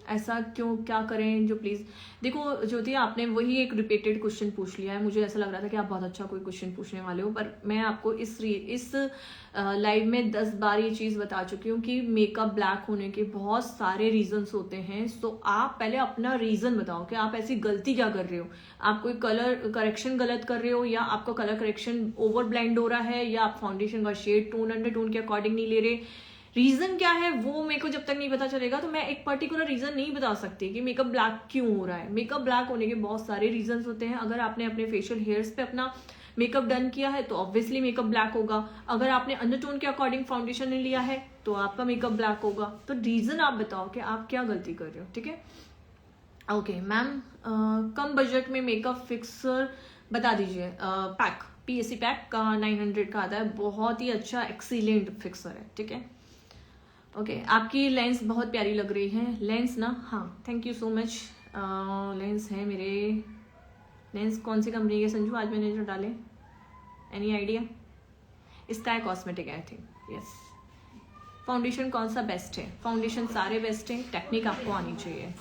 ऐसा क्यों, क्या करें जो प्लीज़। देखो ज्योति, आपने वही एक रिपीटेड क्वेश्चन पूछ लिया है। मुझे ऐसा लग रहा था कि आप बहुत अच्छा कोई क्वेश्चन पूछने वाले हो, पर मैं आपको इस लाइव में 10 बार ये चीज़ बता चुकी हूँ कि मेकअप ब्लैक होने के बहुत सारे रीजंस होते हैं। सो आप पहले अपना रीज़न बताओ कि आप ऐसी गलती क्या कर रहे हो। आप कोई कलर करेक्शन गलत कर रहे हो, या आपका कलर करेक्शन ओवर ब्लेंड हो रहा है, या आप फाउंडेशन का शेड टोन अंडरटोन के अकॉर्डिंग नहीं ले रहे। रीजन क्या है वो मेरे को जब तक नहीं पता चलेगा तो मैं एक पर्टिकुलर रीजन नहीं बता सकती कि मेकअप ब्लैक क्यों हो रहा है। मेकअप ब्लैक होने के बहुत सारे रीजंस होते हैं। अगर आपने अपने फेशियल हेयर्स पे अपना मेकअप डन किया है तो ऑब्वियसली मेकअप ब्लैक होगा। अगर आपने अंडरटोन के अकॉर्डिंग फाउंडेशन नहीं लिया है तो आपका मेकअप ब्लैक होगा। तो रीजन आप बताओ कि आप क्या गलती कर रहे हो, ठीक है। ओके मैम, कम बजट में मेकअप फिक्सर बता दीजिए। पैक PSC पैक का 900 का आता है, बहुत ही अच्छा एक्सीलेंट फिक्सर है, ठीक है। ओके आपकी लेंस बहुत प्यारी लग रही है। लेंस ना, हाँ thank you so much. Lens है मेरे। लेंस कौन सी कंपनी के संजू आज मैंने जो डाले, any idea? Sky cosmetic I think, yes. Foundation कौन सा बेस्ट है? फाउंडेशन सारे बेस्ट हैं, टेक्निक आपको आनी चाहिए।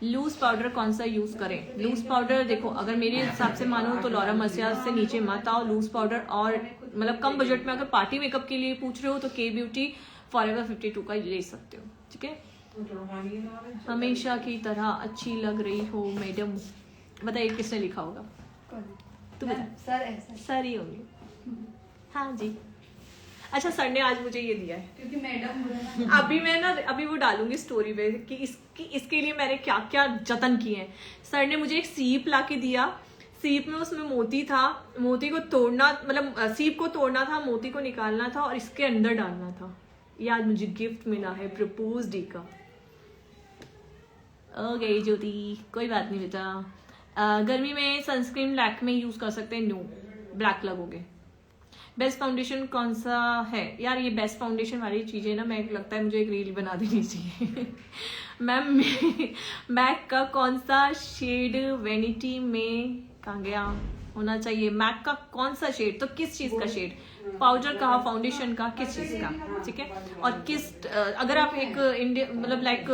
लूज पाउडर कौन सा यूज करें? लूज पाउडर देखो, अगर मेरे हिसाब से मानो तो लॉरा मर्सिया से नीचे मत आओ लूज पाउडर। और मतलब कम बजट में अगर पार्टी मेकअप के लिए पूछ रहे हो तो के ब्यूटी फॉरएवर 52 का ले सकते हो, ठीक है। हमेशा की तरह अच्छी लग रही हो मैडम। बताइए किसने लिखा होगा? तू बता। सर ही होंगे। हाँ जी, अच्छा सर ने आज मुझे ये दिया है क्योंकि मैडम अभी मैं ना अभी वो डालूंगी स्टोरी पे कि इसके लिए मैंने क्या क्या जतन किए हैं। सर ने मुझे एक सीप ला के दिया। सीप में उसमें मोती था, मोती को तोड़ना, मतलब सीप को तोड़ना था, मोती को निकालना था और इसके अंदर डालना था। ये आज मुझे गिफ्ट मिला है प्रपोज डे का। ओके ज्योति, कोई बात नहीं बेटा। गर्मी में सनस्क्रीन लैक्मे यूज कर सकते हैं? नो, ब्लैक लगोगे। बेस्ट फाउंडेशन कौन सा है? यार ये बेस्ट फाउंडेशन वाली चीजें ना, मैं लगता है मुझे एक रील बना देनी चाहिए। मैम मैक का कौन सा शेड वेनिटी में कहाँ गया होना चाहिए? मैक का कौन सा शेड, तो किस चीज का शेड? पाउडर का, फाउंडेशन का, किस चीज का, ठीक है। और किस अगर आप एक इंडियन मतलब लाइक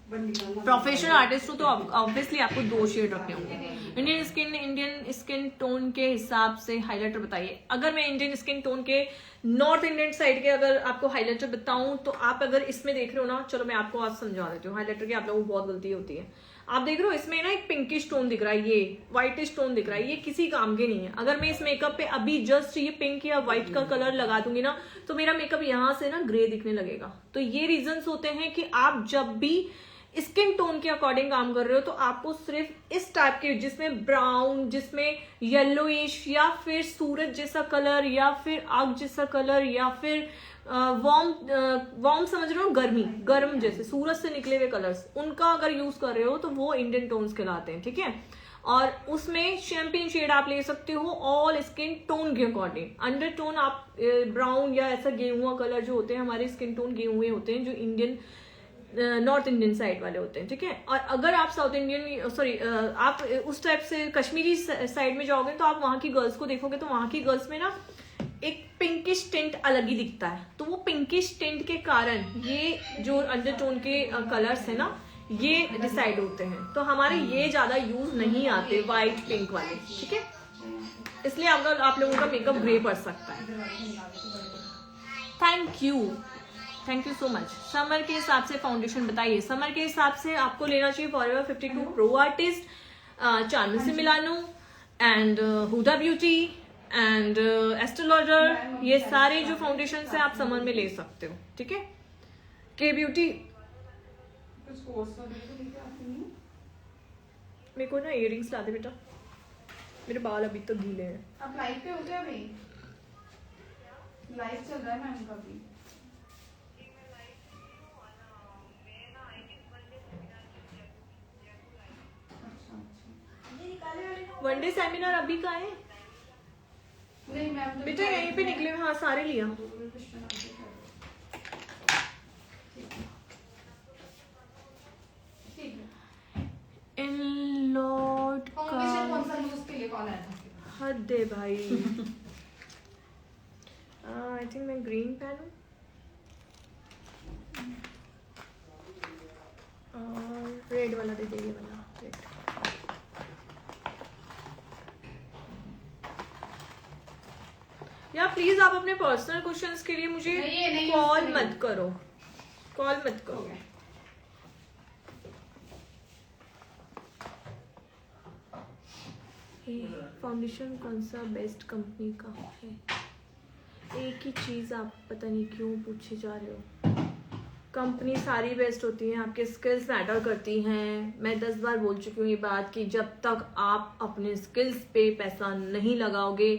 प्रोफेशनल आर्टिस्ट हो तो ऑब्वियसली आपको 2 शेड रखने होंगे। इंडियन स्किन टोन के हिसाब से हाइलाइटर बताइए। अगर मैं इंडियन स्किन टोन के नॉर्थ इंडियन साइड के अगर आपको हाइलाइटर बताऊं तो आप अगर इसमें देख रहे हो ना, चलो मैं आपको आज समझा देती हूँ। हाइलाइटर की आप लोगों को बहुत गलती होती है। आप देख रहे हो इसमें ना एक पिंकिश टोन दिख रहा है, ये व्हाइटिश टोन दिख रहा है, ये किसी काम के नहीं है। अगर मैं इस मेकअप पे अभी जस्ट ये पिंक या व्हाइट का कलर लगा दूंगी ना तो मेरा मेकअप यहाँ से ना ग्रे दिखने लगेगा। तो ये रीजंस होते हैं कि आप जब भी स्किन टोन के अकॉर्डिंग काम कर रहे हो तो आपको सिर्फ इस टाइप के, जिसमें ब्राउन, जिसमें येलोइश, या फिर सूरज जैसा कलर, या फिर आग जैसा कलर, या फिर वार्म समझ रहे हो, गर्म जैसे सूरज से निकले हुए कलर्स, उनका अगर यूज कर रहे हो तो वो इंडियन टोन्स कहलाते हैं, ठीक है। और उसमें शैम्पेन शेड आप ले सकते हो ऑल स्किन टोन के अकॉर्डिंग। अंडर टोन आप ब्राउन या ऐसा गेहुआ कलर जो होते हैं, हमारे स्किन टोन गेहुए होते हैं जो इंडियन नॉर्थ इंडियन साइड वाले होते हैं, ठीक है। और अगर आप साउथ इंडियन आप उस टाइप से कश्मीरी साइड में जाओगे तो आप वहां की गर्ल्स को देखोगे तो वहां की गर्ल्स में ना एक पिंकिश टिंट अलग ही दिखता है। तो वो पिंकिश टिंट के कारण ये जो अंडरटोन के कलर्स है ना, ये डिसाइड होते हैं। तो हमारे ये ज्यादा यूज नहीं आते व्हाइट पिंक वाले, ठीक है। इसलिए आप लोगों का मेकअप ग्रे पड़ सकता है। Thank you so much. Summer के हिसाब से फाउंडेशन बताइए। समर के हिसाब से आपको लेना चाहिए फॉरएवर 52 प्रो आर्टिस्ट, चार्मी से Milano, and Huda Beauty, and Estee Lauder. ये सारे जो फाउंडेशन है आप समर में ले सकते हो, ठीक है। के ब्यूटी मेरे को ना इयररिंग्स ला दे बेटा, मेरे बाल अभी तक गीले हैं। आप लाइव पे होते हैं? अभी लाइव चल रहा है मैम का भी। अच्छा वनडे सेमिनार अभी का है नहीं मैम बेटा, यहीं पे निकले हुए, हाँ सारे लिया। इन लॉर्ड फाउंडेशन कौन सा का यूज के लिए कॉल आया था? हद है भाई। आई थिंक मैं ग्रीन पहनूं और रेड वाला दे दे, ये वाला रेड। या प्लीज आप अपने पर्सनल क्वेश्चंस के लिए मुझे नहीं कॉल use मत करो, कॉल मत करो। फाउंडेशन कौन सा बेस्ट कंपनी का है? एक ही चीज़ आप पता नहीं क्यों पूछे जा रहे हो। कंपनी सारी बेस्ट होती हैं, आपके स्किल्स मैटर करती हैं। मैं 10 बार बोल चुकी हूँ ये बात कि जब तक आप अपने स्किल्स पे पैसा नहीं लगाओगे,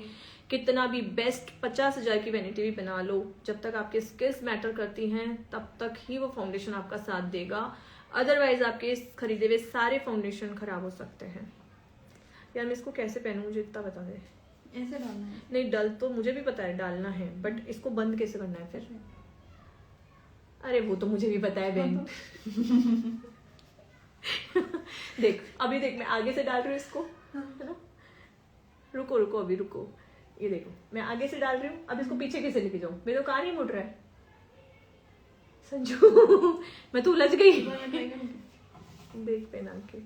कितना भी बेस्ट 50,000 की वैनिटी भी बना लो, जब तक आपके स्किल्स मैटर करती हैं तब तक ही वो फाउंडेशन आपका साथ देगा। अदरवाइज आपके खरीदे हुए सारे फाउंडेशन खराब हो सकते हैं। यार मैं इसको कैसे पहनूं, मुझे इतना बता दे। ऐसे डालना है। नहीं डल तो मुझे भी पता है डालना है, बट इसको बंद कैसे करना है फिर? अरे वो तो मुझे भी पता है बहन। देख अभी देख, मैं आगे से डाल रही हूँ इसको, है ना? रुको रुको अभी रुको, ये देखो मैं आगे से डाल रही हूँ, अब इसको पीछे कैसे लेके जाऊँ? मेरे तो कान ही मुड़ रहा है संजू। मैं तो उलझ गई। देख पहना के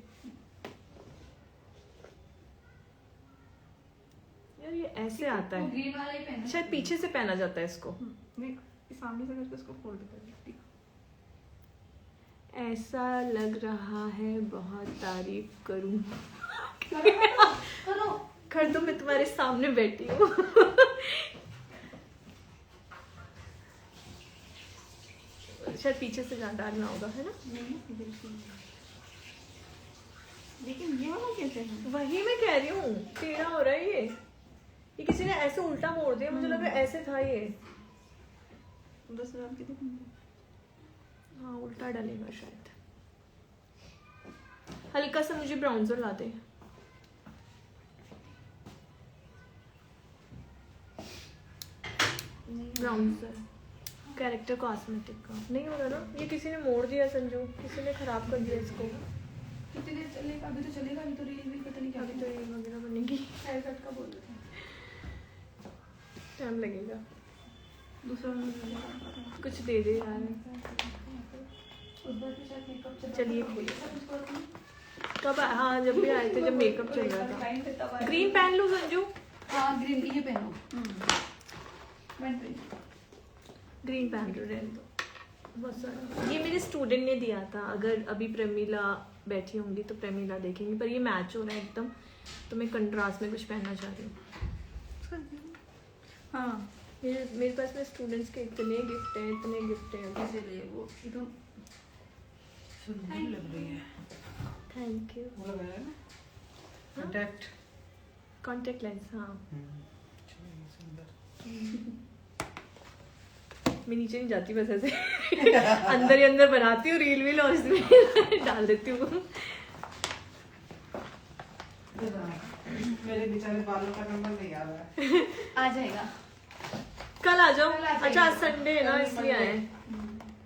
यार, ये ऐसे आता है, ग्रीन वाला ही पहना। शायद पीछे से पहना जाता है इसको। देख सामने से करके उसको फोल्ड कर दे। ऐसा लग रहा है, बहुत तारीफ करूं। करो कर दो, मैं तुम्हारे सामने बैठी हूँ। शायद पीछे से डालना होगा, है ना? नहीं बिल्कुल। लेकिन ये वाला कैसे है? वही मैं कह रही हूँ, टेढ़ा हो रहा है ये किसी ने ऐसे उल्टा मोड़ दिया, मुझे लग रहा है ऐसे था ये। 10,000 की देखो। हाँ उल्टा डलेगा शायद। हल्का सा मुझे ब्राउन्जर ला दे। ब्राउन्जर कैरेक्टर कॉस्मेटिक का नहीं हो रहा ना, ये किसी ने मोड़ दिया संजू, किसी ने खराब कर दिया इसको। कितने चलेगा? अभी तो चलेगा, अभी तो रील भी पता नहीं क्या अभी तो ये वगैरह बनेगी, हेयर कट का बोल रहे थे। टाइम लगेगा। दूसरा कुछ दे दे यार। उस बार भी शायद मेकअप चला। चलिए खोलिए। कब? हाँ जब भी आए थे, जब मेकअप चल रहा था। ग्रीन पहन लूं संजू? हाँ ग्रीन ये पहनो। ग्रीन पहन लो, रहने दो। बहुत सारा ये मेरे स्टूडेंट ने दिया था। अगर अभी प्रेमिला बैठी होंगी तो प्रेमिला देखेंगी, पर ये मैच हो रहा है एकदम, तो मैं कंट्रास्ट में कुछ पहनना चाह रही हूँ। हाँ मेरे पास में स्टूडेंट्स के इतने गिफ्ट हैं, इतने गिफ्ट हैं। इसीलिए वो एकदम सुंदर लग रही है। Thank you. वो लगाया है ना कॉन्टैक्ट कॉन्टेक्ट लेंस, हाँ। सुंदर। मैं नीचे नहीं जाती बस ऐसे अंदर ही अंदर बनाती हूँ रील वील और इसमें डाल देती हूँ। मेरे बेचारे बालों का नंबर नहीं आ रहा है। आ जाएगा। कल आ जाओ। कल आ अच्छा आज संडे है ना, इसलिए आए।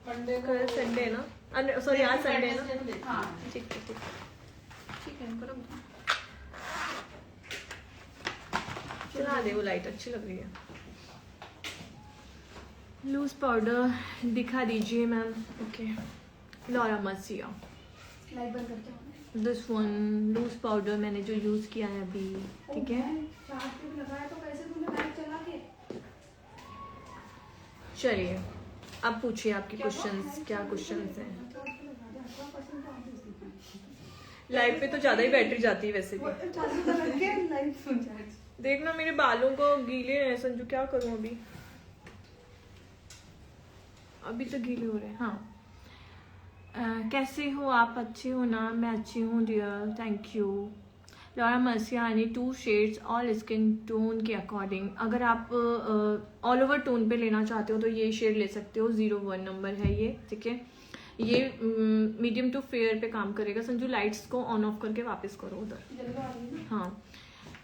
मंडे कल संडे है ना, सॉरी आज संडे है ना। हाँ ठीक है ठीक है, करो। चला दे, वो लाइट अच्छी लग रही है। लूज पाउडर दिखा दीजिए मैम। ओके, लॉरा मर्सिया, लाइट बंद करते हो। दिस वन लूज पाउडर मैंने जो यूज किया है अभी, ठीक है। चार्ज पे भी लगाया तो कैसे तुमने लाइट चला के? चलिए अब पूछिए आपके क्वेश्चंस, क्या क्वेश्चंस हैं? लाइट पे तो ज्यादा ही बैटरी जाती है वैसे भी। देखना मेरे बालों को गीले हैं संजू, क्या करूं अभी? अभी तो गीले हो रहे हैं। हाँ कैसे हो आप? अच्छे हो ना? मैं अच्छी हूँ डियर, थैंक यू। लॉरा मर्सिया यानी 2 शेड्स ऑल स्किन टोन के अकॉर्डिंग। अगर आप ऑल ओवर टोन पे लेना चाहते हो तो ये शेड ले सकते हो, 01 नंबर है ये, ठीक है। ये मीडियम टू फेयर पे काम करेगा। संजू लाइट्स को ऑन ऑफ करके वापस करो उधर। हाँ,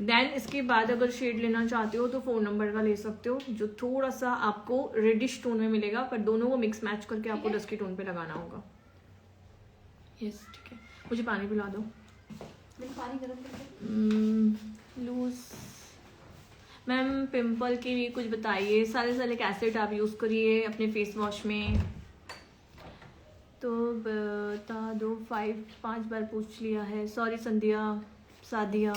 देन इसके बाद अगर शेड लेना चाहते हो तो 4 नंबर का ले सकते हो, जो थोड़ा सा आपको रेडिश टोन में मिलेगा, पर दोनों को मिक्स मैच करके आपको डस्की टोन पे लगाना होगा। यस ठीक है, मुझे पानी पिला दो। पानी गर्म करके लूज। मैम पिंपल के लिए कुछ बताइए। सैलिसिलिक एसिड आप यूज़ करिए अपने फेस वॉश में। तो बता दो। 5 बार पूछ लिया है, सॉरी संध्या सादिया।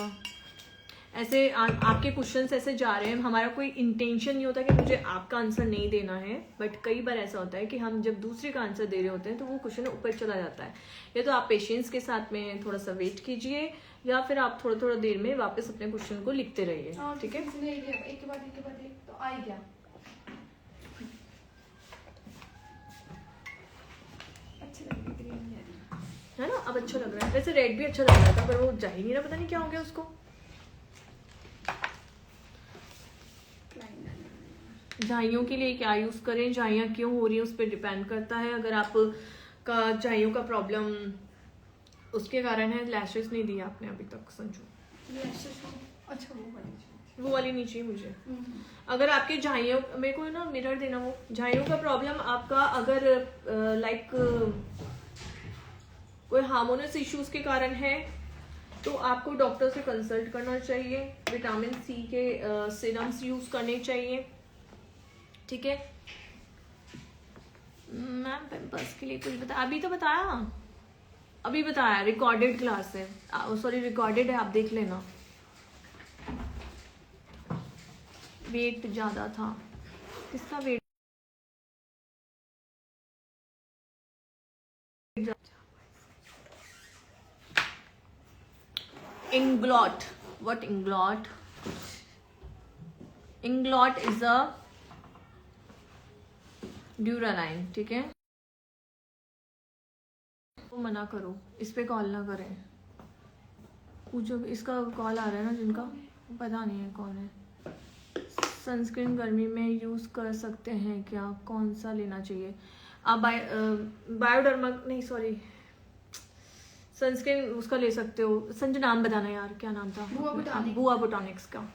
ऐसे आपके क्वेश्चंस ऐसे जा रहे हैं, हमारा कोई इंटेंशन नहीं होता कि मुझे आपका आंसर नहीं देना है, बट कई बार ऐसा होता है कि हम जब दूसरे का आंसर दे रहे होते हैं तो वो क्वेश्चन ऊपर चला जाता है। या तो आप पेशेंस के साथ में थोड़ा सा वेट कीजिए, या फिर आप थोड़ा थोड़ा देर में वापस अपने क्वेश्चन को लिखते रहिए। ठीक है, एक के बाद एक तो आ ही गया। अच्छी लग रही ग्रीन नहीं है ना, अब अच्छा लग रहा है। वैसे रेड भी अच्छा लग रहा था, पर वो जा ही नहीं रहा, पता नहीं क्या हो गया उसको। झाइयों के लिए क्या यूज़ करें, झाइयाँ क्यों हो रही है उस पर डिपेंड करता है। अगर आप का झाइयों का प्रॉब्लम उसके कारण है, लैशेस नहीं दिया आपने अभी तक संजू। अच्छा वो वाली नहीं चाहिए मुझे। अगर आपके झाइयों, मेरे को ना मिरर देना, वो झाइयों का प्रॉब्लम आपका अगर लाइक कोई हार्मोनस इश्यूज के कारण है तो आपको डॉक्टर से कंसल्ट करना चाहिए। विटामिन सी के सीरम्स यूज करने चाहिए। ठीक है मैम, पिंपल्स के लिए कुछ बता, अभी तो बताया, अभी बताया। रिकॉर्डेड क्लास है, सॉरी रिकॉर्डेड है, आप देख लेना। वेट ज्यादा था, किसका weight? Inglot, what Inglot? Inglot is a Duraline. ठीक है, तो मना करो, इस पे कॉल ना करें। पूछो, इसका कॉल आ रहा है ना जिनका, पता नहीं है कौन है। सनस्क्रीन गर्मी में यूज कर सकते हैं क्या, कौन सा लेना चाहिए? आप बायोडर्मा नहीं, सॉरी सनस्क्रीन उसका ले सकते हो। संजय नाम बताना यार, क्या नाम था? बुआ बोटॉनिक्स का।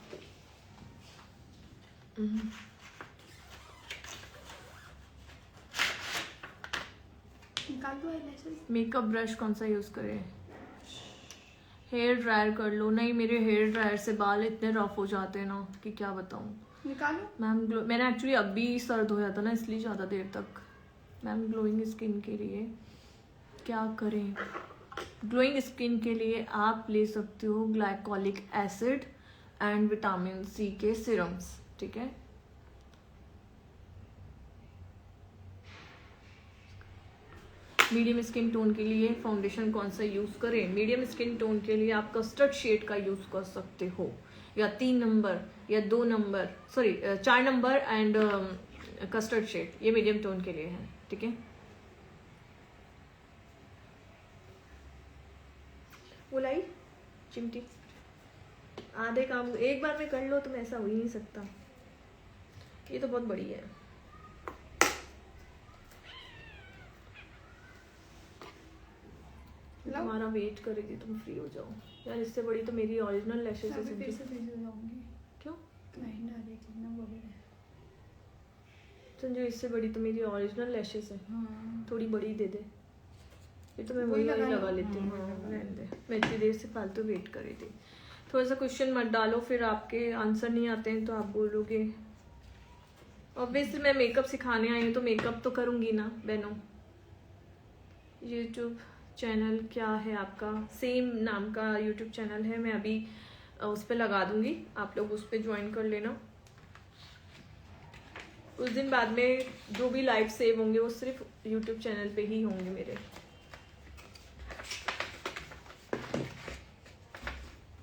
मेकअप ब्रश कौन सा यूज करें? हेयर ड्रायर कर लो। नहीं, मेरे हेयर ड्रायर से बाल इतने रफ हो जाते हैं ना कि क्या बताऊं। निकालो मैम मैंने एक्चुअली अभी सर्द होया था ना, इसलिए ज़्यादा देर तक। मैम ग्लोइंग स्किन के लिए क्या करें? ग्लोइंग स्किन के लिए आप ले सकते हो glycolic acid and vitamin C के सीरम्स। ठीक है, मीडियम स्किन टोन के लिए फाउंडेशन कौन सा यूज़ करें? मीडियम स्किन टोन के लिए आप कस्टर्ड शेड का यूज़ कर सकते हो, या 3 नंबर या 2 number, sorry 4 number and custard shade, ये मीडियम टोन के लिए है। ठीक है, बुलाई चिमटी। आधे काम एक बार में कर लो, तुम ऐसा हो ही नहीं सकता। ये तो बहुत बड़ी है। तुम्हारा वेट करेगी, तुम फ्री हो जाओ यार। इससे बड़ी तो मेरी ओरिजिनल लैशेस है। क्यों संजू, इससे बड़ी तो मेरी ओरिजिनल लैशेस है। थोड़ी बड़ी दे दे, ये तो मैं वही लगा लेती हूँ। रहने दे, मैं इतनी देर से फालतू वेट कर रही थी। थोड़ा सा क्वेश्चन मत डालो, फिर आपके आंसर नहीं आते हैं तो आप बोलोगे। ऑब्वियसली मैं मेकअप सिखाने आई हूँ तो मेकअप तो करूँगी ना बहनों। यूट्यूब चैनल क्या है आपका? सेम नाम का यूट्यूब चैनल है, मैं अभी उस पर लगा दूंगी, आप लोग उस पर ज्वाइन कर लेना। उस दिन बाद में जो भी लाइव सेव होंगे वो सिर्फ यूट्यूब चैनल पे ही होंगे मेरे।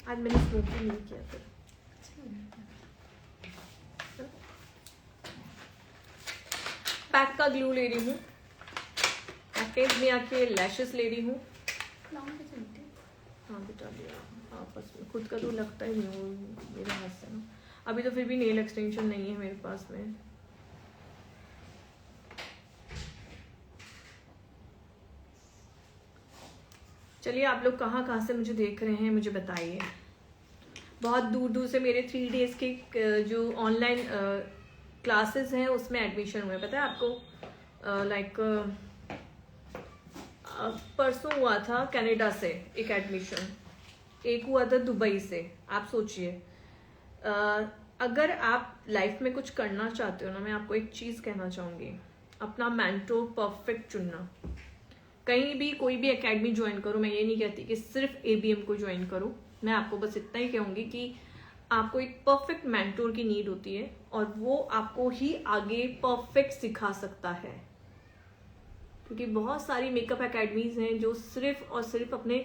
आज मैंने स्मोकिंग नहीं किया फिर। पैक का ग्लू ले रही हूँ, एकेडमिया के लैशेस ले रही हूँ। हाँ बेटा लिया आपस में, खुद का तो लगता ही नहीं वो मेरे हाथ से ना। अभी तो फिर भी नेल एक्सटेंशन नहीं है मेरे पास में। चलिए, आप लोग कहाँ कहाँ से मुझे देख रहे हैं मुझे बताइए। बहुत दूर दूर से मेरे 3 डेज़ के जो ऑनलाइन क्लासेस हैं उसमें एडमिशन हुए, पता है आपको। लाइक परसों हुआ था कनाडा से एक एडमिशन, एक हुआ था दुबई से। आप सोचिए, अगर आप लाइफ में कुछ करना चाहते हो ना, मैं आपको एक चीज़ कहना चाहूँगी, अपना मेंटोर परफेक्ट चुनना। कहीं भी कोई भी एकेडमी ज्वाइन करो, मैं ये नहीं कहती कि सिर्फ ABM को ज्वाइन करो, मैं आपको बस इतना ही कहूँगी कि आपको एक परफेक्ट मेंटोर की नीड होती है और वो आपको ही आगे परफेक्ट सिखा सकता है। क्योंकि बहुत सारी मेकअप एकेडमीज हैं जो सिर्फ और सिर्फ अपने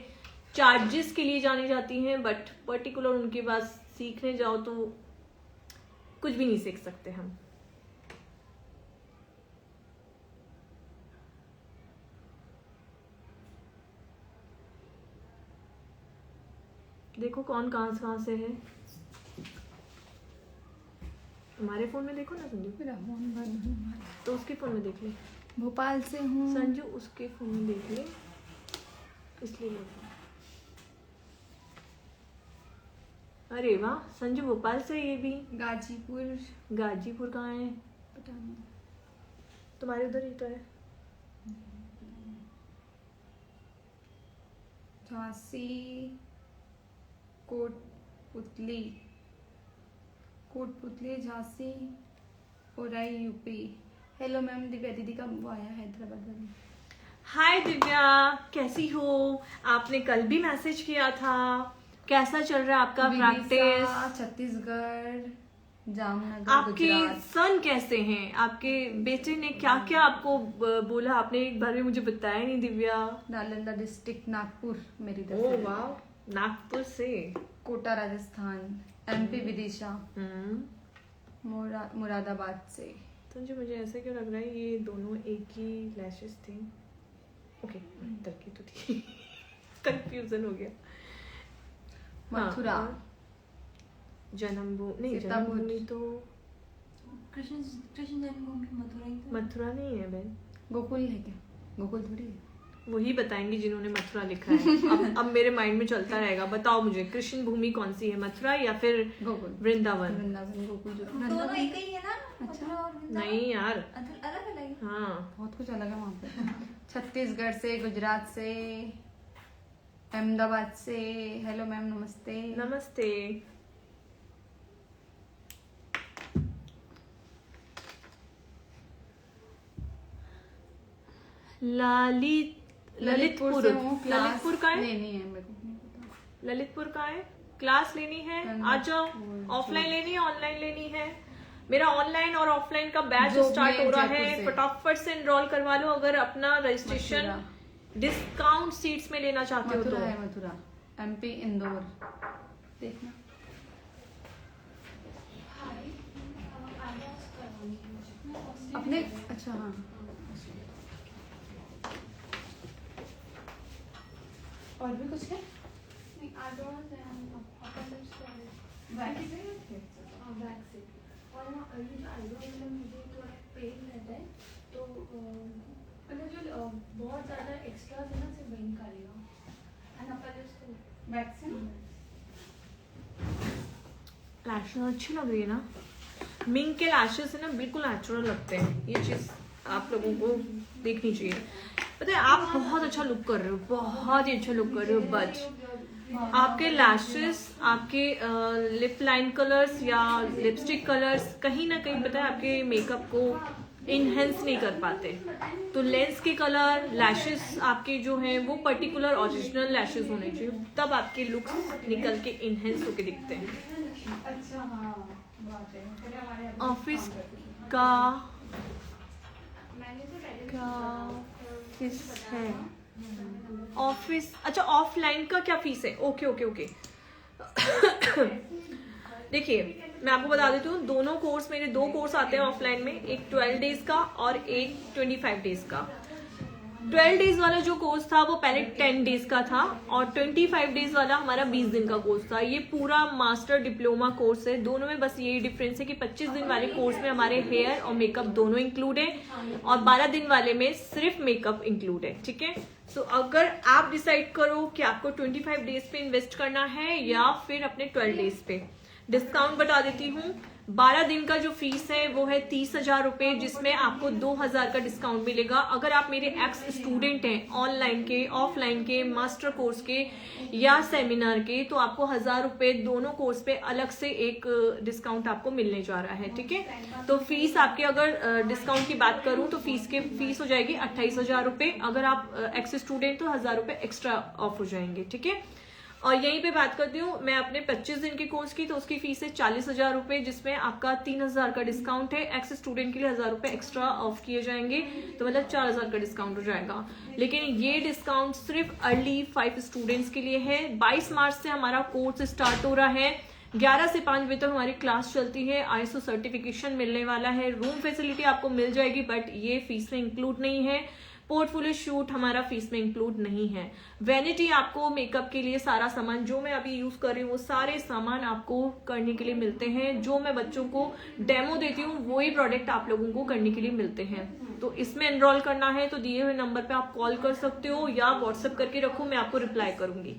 चार्जेस के लिए जानी जाती हैं, बट पर्टिकुलर उनके पास सीखने जाओ तो कुछ भी नहीं सीख सकते हम। देखो कौन कहाँ से है। हमारे फोन में देखो ना संजू, मेरा फोन बंद हुआ है। तो उसके फोन में देख ले। भोपाल से हूँ संजू उसके फोन में देख ले, इसलिए बोल रहा हूँ। अरे वाह, संजू भोपाल से, ये भी गाजीपुर। गाजीपुर कहाँ है? पता नहीं। तुम्हारे उधर ही तो है। झांसी कोटपुतली झांसी ओराई यूपी। हेलो मैम, दिव्या दीदी का वो आया हैदराबाद वाली। हाय दिव्या, कैसी हो? आपने कल भी मैसेज किया था। कैसा चल रहा है आपका प्रैक्टिस? छत्तीसगढ़ जामनगर आपके गुजरात। सन कैसे हैं? आपके बेटे ने क्या क्या आपको बोला? आपने एक बार भी मुझे बताया नहीं दिव्या। नालंदा डिस्ट्रिक्ट नागपुर मेरी ओह वाह, नागपुर से। कोटा राजस्थान। MP विदिशा मुरादाबाद से। संजू मुझे ऐसा क्यों लग रहा है ये दोनों एक ही लैशेस थे। ओके, तरक्की तो थी। कंफ्यूजन हो गया। मथुरा। जन्मभूमि नहीं, सीतापुर। जन्मभूमि तो कृष्ण जन्मभूमि मथुरा ही तो। मथुरा नहीं है बहन। गोकुल है क्या? गोकुल थोड़ी है। वही बताएंगे जिन्होंने मथुरा लिखा है। अब मेरे माइंड में चलता रहेगा। बताओ मुझे, कृष्ण भूमि कौन सी है, मथुरा या फिर गोकुल? वृंदावन? वृंदावन गोकुल जो दोनों एक ही है ना? मथुरा और वृंदावन? नहीं यार, अलग अलग है। हाँ बहुत कुछ अलग है वहाँ पे। छत्तीसगढ़ से, गुजरात से, अहमदाबाद से। हेलो मैम, नमस्ते। नमस्ते। ललितपुर से हूँ। ललितपुर का है? नहीं है, मेरे को नहीं पता। ललितपुर का है। क्लास लेनी है आ जाओ। ऑफलाइन लेनी है, ऑनलाइन लेनी है? मेरा ऑनलाइन और ऑफलाइन का बैच जो स्टार्ट भी हो रहा जयपुर है। से। फटाफट से एनरोल करवा लो अगर अपना रजिस्ट्रेशन डिस्काउंट सीट्स में लेना चाहते हो मथुरा तो। है, मथुरा। MP इंदौर। देखना। अपने अच्छा हाँ। और भी कुछ है? बहुत ज्यादा एक्स्ट्रा है ना, सिर्फ वही करेगा। वैक्सीन। लैशेस अच्छी लग रही है ना? मिंग के लैशेस है ना, बिल्कुल नेचुरल लगते हैं। ये चीज आप लोगों को देखनी चाहिए। पता है आप बहुत अच्छा लुक कर रहे हो, बहुत ही अच्छा लुक कर रहे हो, बट आपके लैशेस, आपके लिप लाइन कलर्स या लिपस्टिक कलर्स कहीं ना कहीं पता है आपके मेकअप को इनहेंस नहीं कर पाते। तो लेंस के कलर, लैशेस आपके जो हैं वो पर्टिकुलर ओरिजिनल लैशेस होने चाहिए, तब आपके लुक्स निकल के इनहेंस होके दिखते हैं। अच्छा हाँ। ऑफिस का फीस है? ऑफिस अच्छा, ऑफलाइन का क्या फीस है? Okay okay okay. देखिए मैं आपको बता देती हूँ, दोनों कोर्स, मेरे 2 कोर्स आते हैं ऑफलाइन में, एक 12 डेज का और एक 25 डेज का। 12 डेज वाला जो कोर्स था वो पहले 10 डेज का था और 25 डेज वाला हमारा 20 दिन का कोर्स था। ये पूरा मास्टर डिप्लोमा कोर्स है। दोनों में बस यही डिफरेंस है कि 25 दिन वाले कोर्स में हमारे हेयर और मेकअप दोनों इंक्लूड है और 12 दिन वाले में सिर्फ मेकअप इंक्लूड है। ठीक है, सो अगर आप डिसाइड करो कि आपको 25 डेज पे इन्वेस्ट करना है या फिर अपने 12 डेज पे, डिस्काउंट बता देती हूँ। 12 दिन का जो फीस है वो है 30,000 रुपए, जिसमें आपको 2,000 का डिस्काउंट मिलेगा। अगर आप मेरे एक्स स्टूडेंट हैं ऑनलाइन के, ऑफलाइन के, मास्टर कोर्स के या सेमिनार के, तो आपको 1,000 रुपए दोनों कोर्स पे अलग से एक डिस्काउंट आपको मिलने जा रहा है। ठीक है, तो फीस आपके, अगर डिस्काउंट की बात करूं तो फीस हो जाएगी 28,000 रुपए। अगर आप एक्स स्टूडेंट तो 1,000 रुपए एक्स्ट्रा ऑफ हो जाएंगे। ठीक है, और यहीं पे बात करती हूँ मैं अपने 25 दिन के कोर्स की, तो उसकी फीस है 40,000 रुपए, जिसमें आपका 3,000 का डिस्काउंट है। एक्स स्टूडेंट के लिए 1,000 रुपए एक्स्ट्रा ऑफ किए जाएंगे, तो मतलब 4,000 का डिस्काउंट हो जाएगा। लेकिन ये डिस्काउंट सिर्फ अर्ली 5 स्टूडेंट्स के लिए है। 22 मार्च से हमारा कोर्स स्टार्ट हो रहा है। 11 से 5 बजे तक हमारी क्लास चलती है। ISO सर्टिफिकेशन मिलने वाला है। रूम फैसिलिटी आपको मिल जाएगी, बट ये फीस में इंक्लूड नहीं है। पोर्टफोलियो शूट हमारा फीस में इंक्लूड नहीं है। वैनिटी आपको मेकअप के लिए सारा सामान जो मैं अभी यूज कर रही हूँ वो सारे सामान आपको करने के लिए मिलते हैं। जो मैं बच्चों को डेमो देती हूँ वही प्रोडक्ट आप लोगों को करने के लिए मिलते हैं। तो इसमें एनरोल करना है तो दिए हुए नंबर पे आप कॉल कर सकते हो या व्हाट्सएप करके रखो, मैं आपको रिप्लाई करूंगी।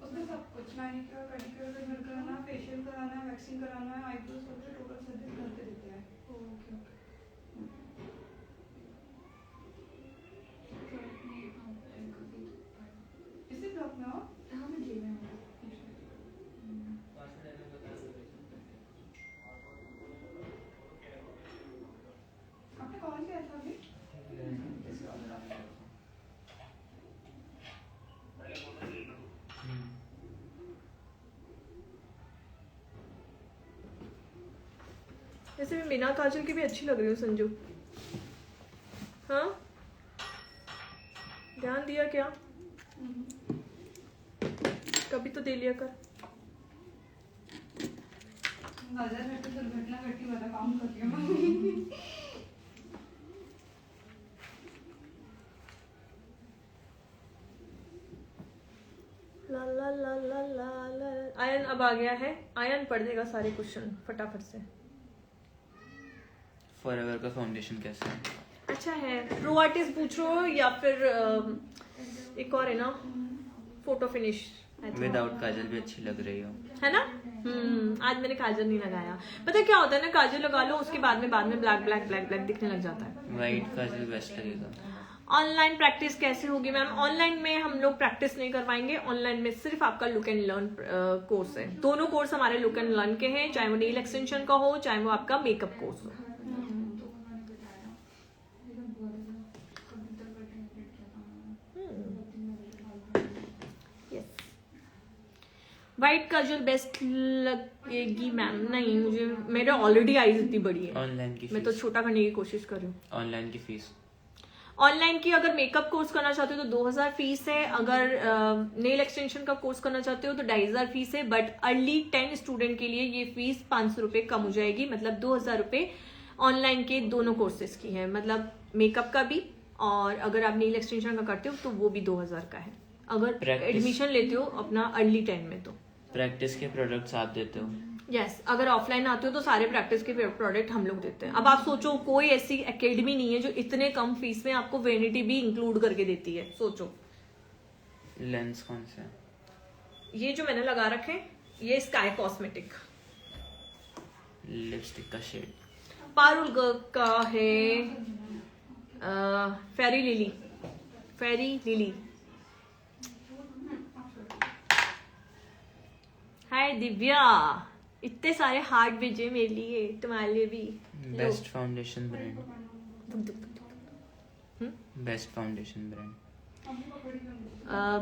उसमें सब कुछ मैनिक्योर, पेडिक्योर का घर कराना, फेशियल कराना, वैक्सिंग कराना है, आईब्रोज वगैरह टोटल सर्विस घर पे देते हैं। Okay okay. इसी ब्लॉक में हो? हाँ मैं जी में हूँ। आपने कॉल किया था अभी? वैसे मैं बिना काजल की भी अच्छी लग रही हूँ संजू। हाँ, ध्यान दिया क्या? कभी तो दे लिया कर। बाजार में तो दुर्घटना घटी वाला काम करती हूँ मैं। ला ला ला ला ला ला। आयन अब आ गया है। आयन पढ़ देगा सारे क्वेश्चन फटाफट से। फॉरएवर का फाउंडेशन कैसा है? अच्छा है। प्रो आर्टिस्ट पूछ रहे हो या फिर एक और है ना, फोटो फिनिश। विदाउट काजल भी अच्छी लग रही हो, है ना? आज मैंने काजल नहीं लगाया। पता है क्या होता है ना, काजल लगा लो उसके बाद में ब्लैक ब्लैक ब्लैक ब्लैक दिखने लग जाता है। वाइट काजल बेस्ट लगेगा। ऑनलाइन प्रैक्टिस कैसे होगी मैम? ऑनलाइन में हम लोग प्रैक्टिस नहीं करवाएंगे। ऑनलाइन में सिर्फ आपका लुक एंड लर्न कोर्स है। दोनों कोर्स हमारे लुक एंड लर्न के हैं, चाहे वो नील एक्सटेंशन का हो चाहे वो आपका मेकअप कोर्स हो। वाइट काजल बेस्ट लगेगी मैम? नहीं, मुझे मेरे ऑलरेडी आईज इतनी बड़ी है। ऑनलाइन की मैं तो फीस, छोटा करने की कोशिश कर रही हूँ। ऑनलाइन की फीस, ऑनलाइन की अगर मेकअप कोर्स करना चाहते हो तो 2,000 फीस है। अगर नेल एक्सटेंशन का कोर्स करना चाहते हो तो 2,500 फीस है। बट अर्ली 10 स्टूडेंट के लिए ये फीस 500 रुपए कम हो जाएगी, मतलब 2,000 रुपए ऑनलाइन के दोनों कोर्सेज की है, मतलब मेकअप का भी और अगर आप नेल एक्सटेंशन का करते हो तो वो भी 2,000 का है अगर एडमिशन लेते हो अपना अर्ली 10 में। तो प्रैक्टिस के प्रोडक्ट्स आप देते हो? यस, अगर ऑफलाइन आते हो तो सारे प्रैक्टिस के प्रोडक्ट हम लोग देते हैं। अब आप सोचो, कोई ऐसी एकेडमी नहीं है जो इतने कम फीस में आपको वेनिटी भी इंक्लूड करके देती है। सोचो। लेंस कौन सा है? ये जो मैंने लगा रखे ये स्काई कॉस्मेटिक लिपस्टिक का शेड, पारुल का है। फेरी लिली। हाय दिव्या, इतने सारे हार्ट भेजे मेरे लिए, तुम्हारे लिए भी। Best foundation brand, best foundation brand.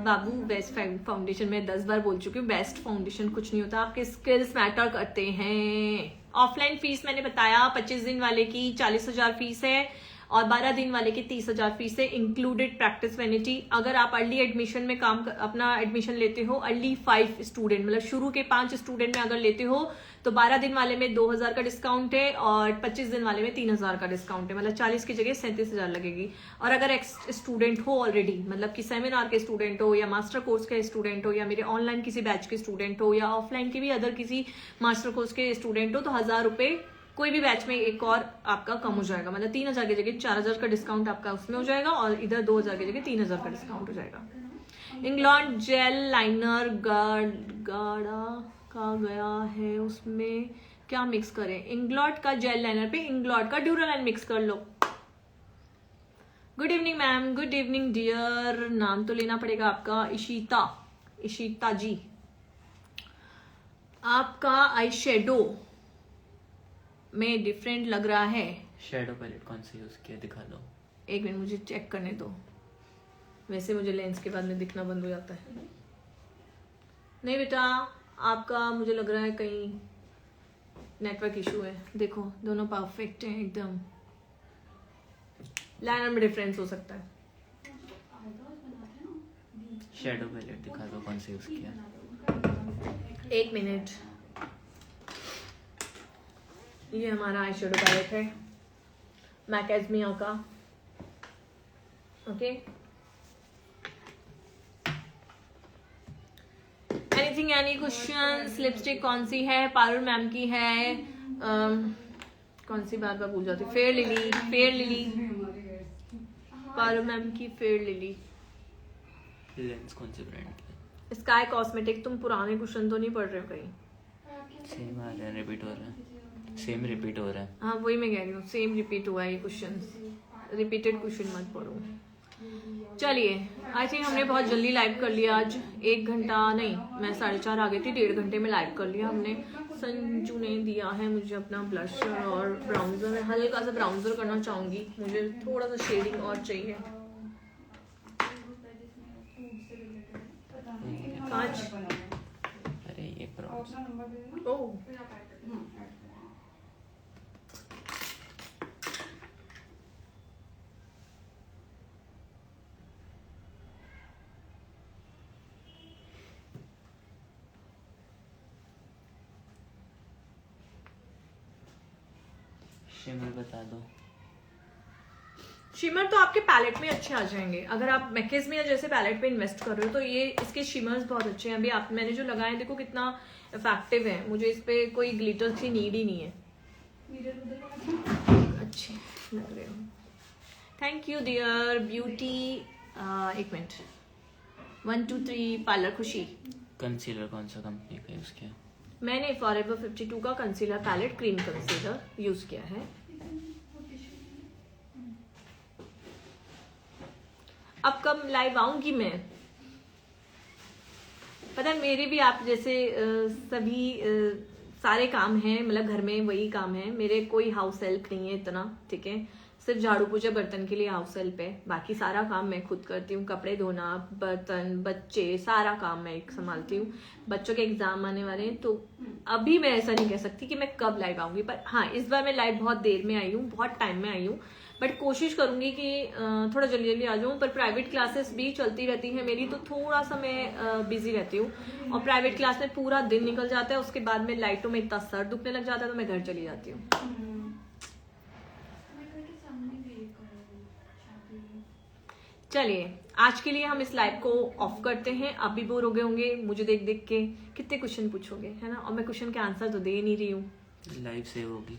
बाबू बेस्ट फाउंडेशन मैं 10 बार बोल चुकी हूँ, बेस्ट फाउंडेशन कुछ नहीं होता, आपके स्किल्स मैटर करते हैं। ऑफलाइन फीस मैंने बताया 25 दिन वाले की 40,000 फीस है और 12 दिन वाले की 30,000 फीस है, इंक्लूडेड प्रैक्टिस वैनिटी। अगर आप अर्ली एडमिशन में अपना एडमिशन लेते हो, अर्ली 5 स्टूडेंट मतलब शुरू के 5 स्टूडेंट में अगर लेते हो तो 12 दिन वाले में 2,000 का डिस्काउंट है और 25 दिन वाले में 3,000 का डिस्काउंट है, मतलब 40 की जगह 37,000 लगेगी। और अगर एक्स स्टूडेंट हो ऑलरेडी, मतलब कि सेमिनार के स्टूडेंट हो या मास्टर कोर्स के स्टूडेंट हो या मेरे ऑनलाइन किसी बैच के स्टूडेंट हो या ऑफलाइन के भी अदर किसी मास्टर कोर्स के स्टूडेंट हो, तो 1,000 रुपये कोई भी बैच में एक और आपका कम हो जाएगा, मतलब 3,000 की जगह 4,000 का डिस्काउंट आपका उसमें हो जाएगा और इधर 2,000 की जगह 3,000 का डिस्काउंट हो जाएगा। इंग्लैंड जेल लाइनर गाढ़ा का गया है, उसमें क्या मिक्स करें? इंग्लॉट का जेल लाइनर पे इंग्लॉट का ड्यूरालाइन मिक्स कर लो। Good evening ma'am, good evening dear. नाम तो लेना पड़ेगा आपका, इशिता जी। आपका आई शेडो में डिफरेंट लग रहा है। शेडो पैलेट कौन सा यूज किया दिखा दो। एक मिनट मुझे चेक करने दो, वैसे मुझे लेंस के बाद में दिखना बंद हो जाता है। नहीं बेटा, आपका मुझे लग रहा है कहीं नेटवर्क इशू है। देखो दोनों परफेक्ट हैं एकदम, लाइनर में डिफरेंस हो सकता है। शेडो पैलेट दिखा दो कौन सा यूज किया। एक मिनट, ये हमारा आई शेडो पैलेट है मैकेज़मिया का। Okay, anything any questions? Lipstick कौन सी है? पारुल मैम की है। कौन सी बार भूल जाती, फेयर लिली पारुल मैम की फेयर लिली। लेंस कौन से ब्रांड की? Sky cosmetic. तुम पुराने क्वेश्चन तो नहीं पढ़ रहे हो कहीं? सेम आ रहा है, रिपीट हो रहा है, सेम रिपीट हो रहा है। हाँ वही मैं कह रही हूँ, सेम रिपीट हुआ है ये क्वेश्चन, रिपीटेड क्वेश्चन मत पढ़ो। चलिए, आई थिंक हमने बहुत जल्दी लाइव कर लिया आज। 1 घंटा नहीं, मैं 4:30 आ गई थी, 1.5 घंटे में लाइव कर लिया हमने। संजू ने दिया है मुझे अपना ब्लशर और ब्राउन्जर। मैं हल्का सा ब्राउन्जर करना चाहूंगी, मुझे थोड़ा सा शेडिंग और चाहिए। कांच, अरे ये प्रॉब्लम। ओह शिमर बता दो। शिमर तो आपके पैलेट में अच्छे आ जाएंगे अगर आप मैकेज़मिया जैसे पैलेट पे इन्वेस्ट कर रहे हो, तो ये इसके शिमर्स बहुत अच्छे हैं। अभी आप मैंने जो लगाए हैं देखो कितना इफेक्टिव है, मुझे इस पे कोई ग्लिटर की नीड ही नहीं है। अच्छे लग रहे हो, थैंक यू डियर ब्यूटी। एक मिनट, 1 2 3 पार्लर खुशी। कंसीलर कौन सा कंपनी का यूज किया? मैंने फॉरएवर 52 का concealer palette cream concealer use किया है। अब कब लाइव आऊंगी मैं, पता है मेरे भी आप जैसे सभी सारे काम हैं, मतलब घर में वही काम है मेरे, कोई हाउस हेल्प नहीं है इतना, ठीक है। सिर्फ झाड़ू पोछा बर्तन के लिए हाउस हेल्प है, बाकी सारा काम मैं खुद करती हूँ। कपड़े धोना, बर्तन, बच्चे, सारा काम मैं संभालती हूँ। बच्चों के एग्जाम आने वाले हैं, तो अभी मैं ऐसा नहीं कह सकती कि मैं कब लाइव आऊंगी, पर हाँ इस बार मैं लाइव बहुत देर में आई हूँ, बहुत टाइम में आई हूँ, बट कोशिश करूंगी कि थोड़ा जल्दी जल्दी आ जाऊँ। पर प्राइवेट क्लासेस भी चलती रहती है मेरी, तो थोड़ा सा मैं बिजी रहती हूँ, और प्राइवेट क्लास में पूरा दिन निकल जाता है, उसके बाद में लाइटों में इतना सर दुखने लग जाता है, तो मैं घर चली जाती हूँ। चलिए आज के लिए हम इस लाइव को ऑफ करते हैं। आप भी बोर हो गए होंगे मुझे देख देख के, कितने क्वेश्चन पूछोगे, है ना, और मैं क्वेश्चन के आंसर तो दे नहीं रही हूँ। लाइव सेव होगी,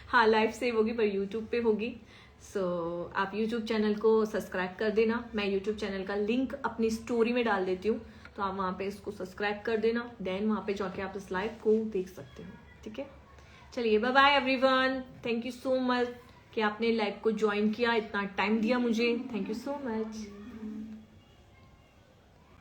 हाँ लाइव सेव होगी, पर यूट्यूब पे होगी। सो आप यूट्यूब चैनल को सब्सक्राइब कर देना, मैं यूट्यूब चैनल का लिंक अपनी स्टोरी में डाल देती हूँ, तो आप वहाँ पे इसको सब्सक्राइब कर देना, देन वहाँ पे जाके आप इस लाइव को देख सकते हो, ठीक है। चलिए bye bye everyone, thank you so much कि आपने लाइव को ज्वाइन किया, इतना टाइम दिया मुझे, थैंक यू सो मच।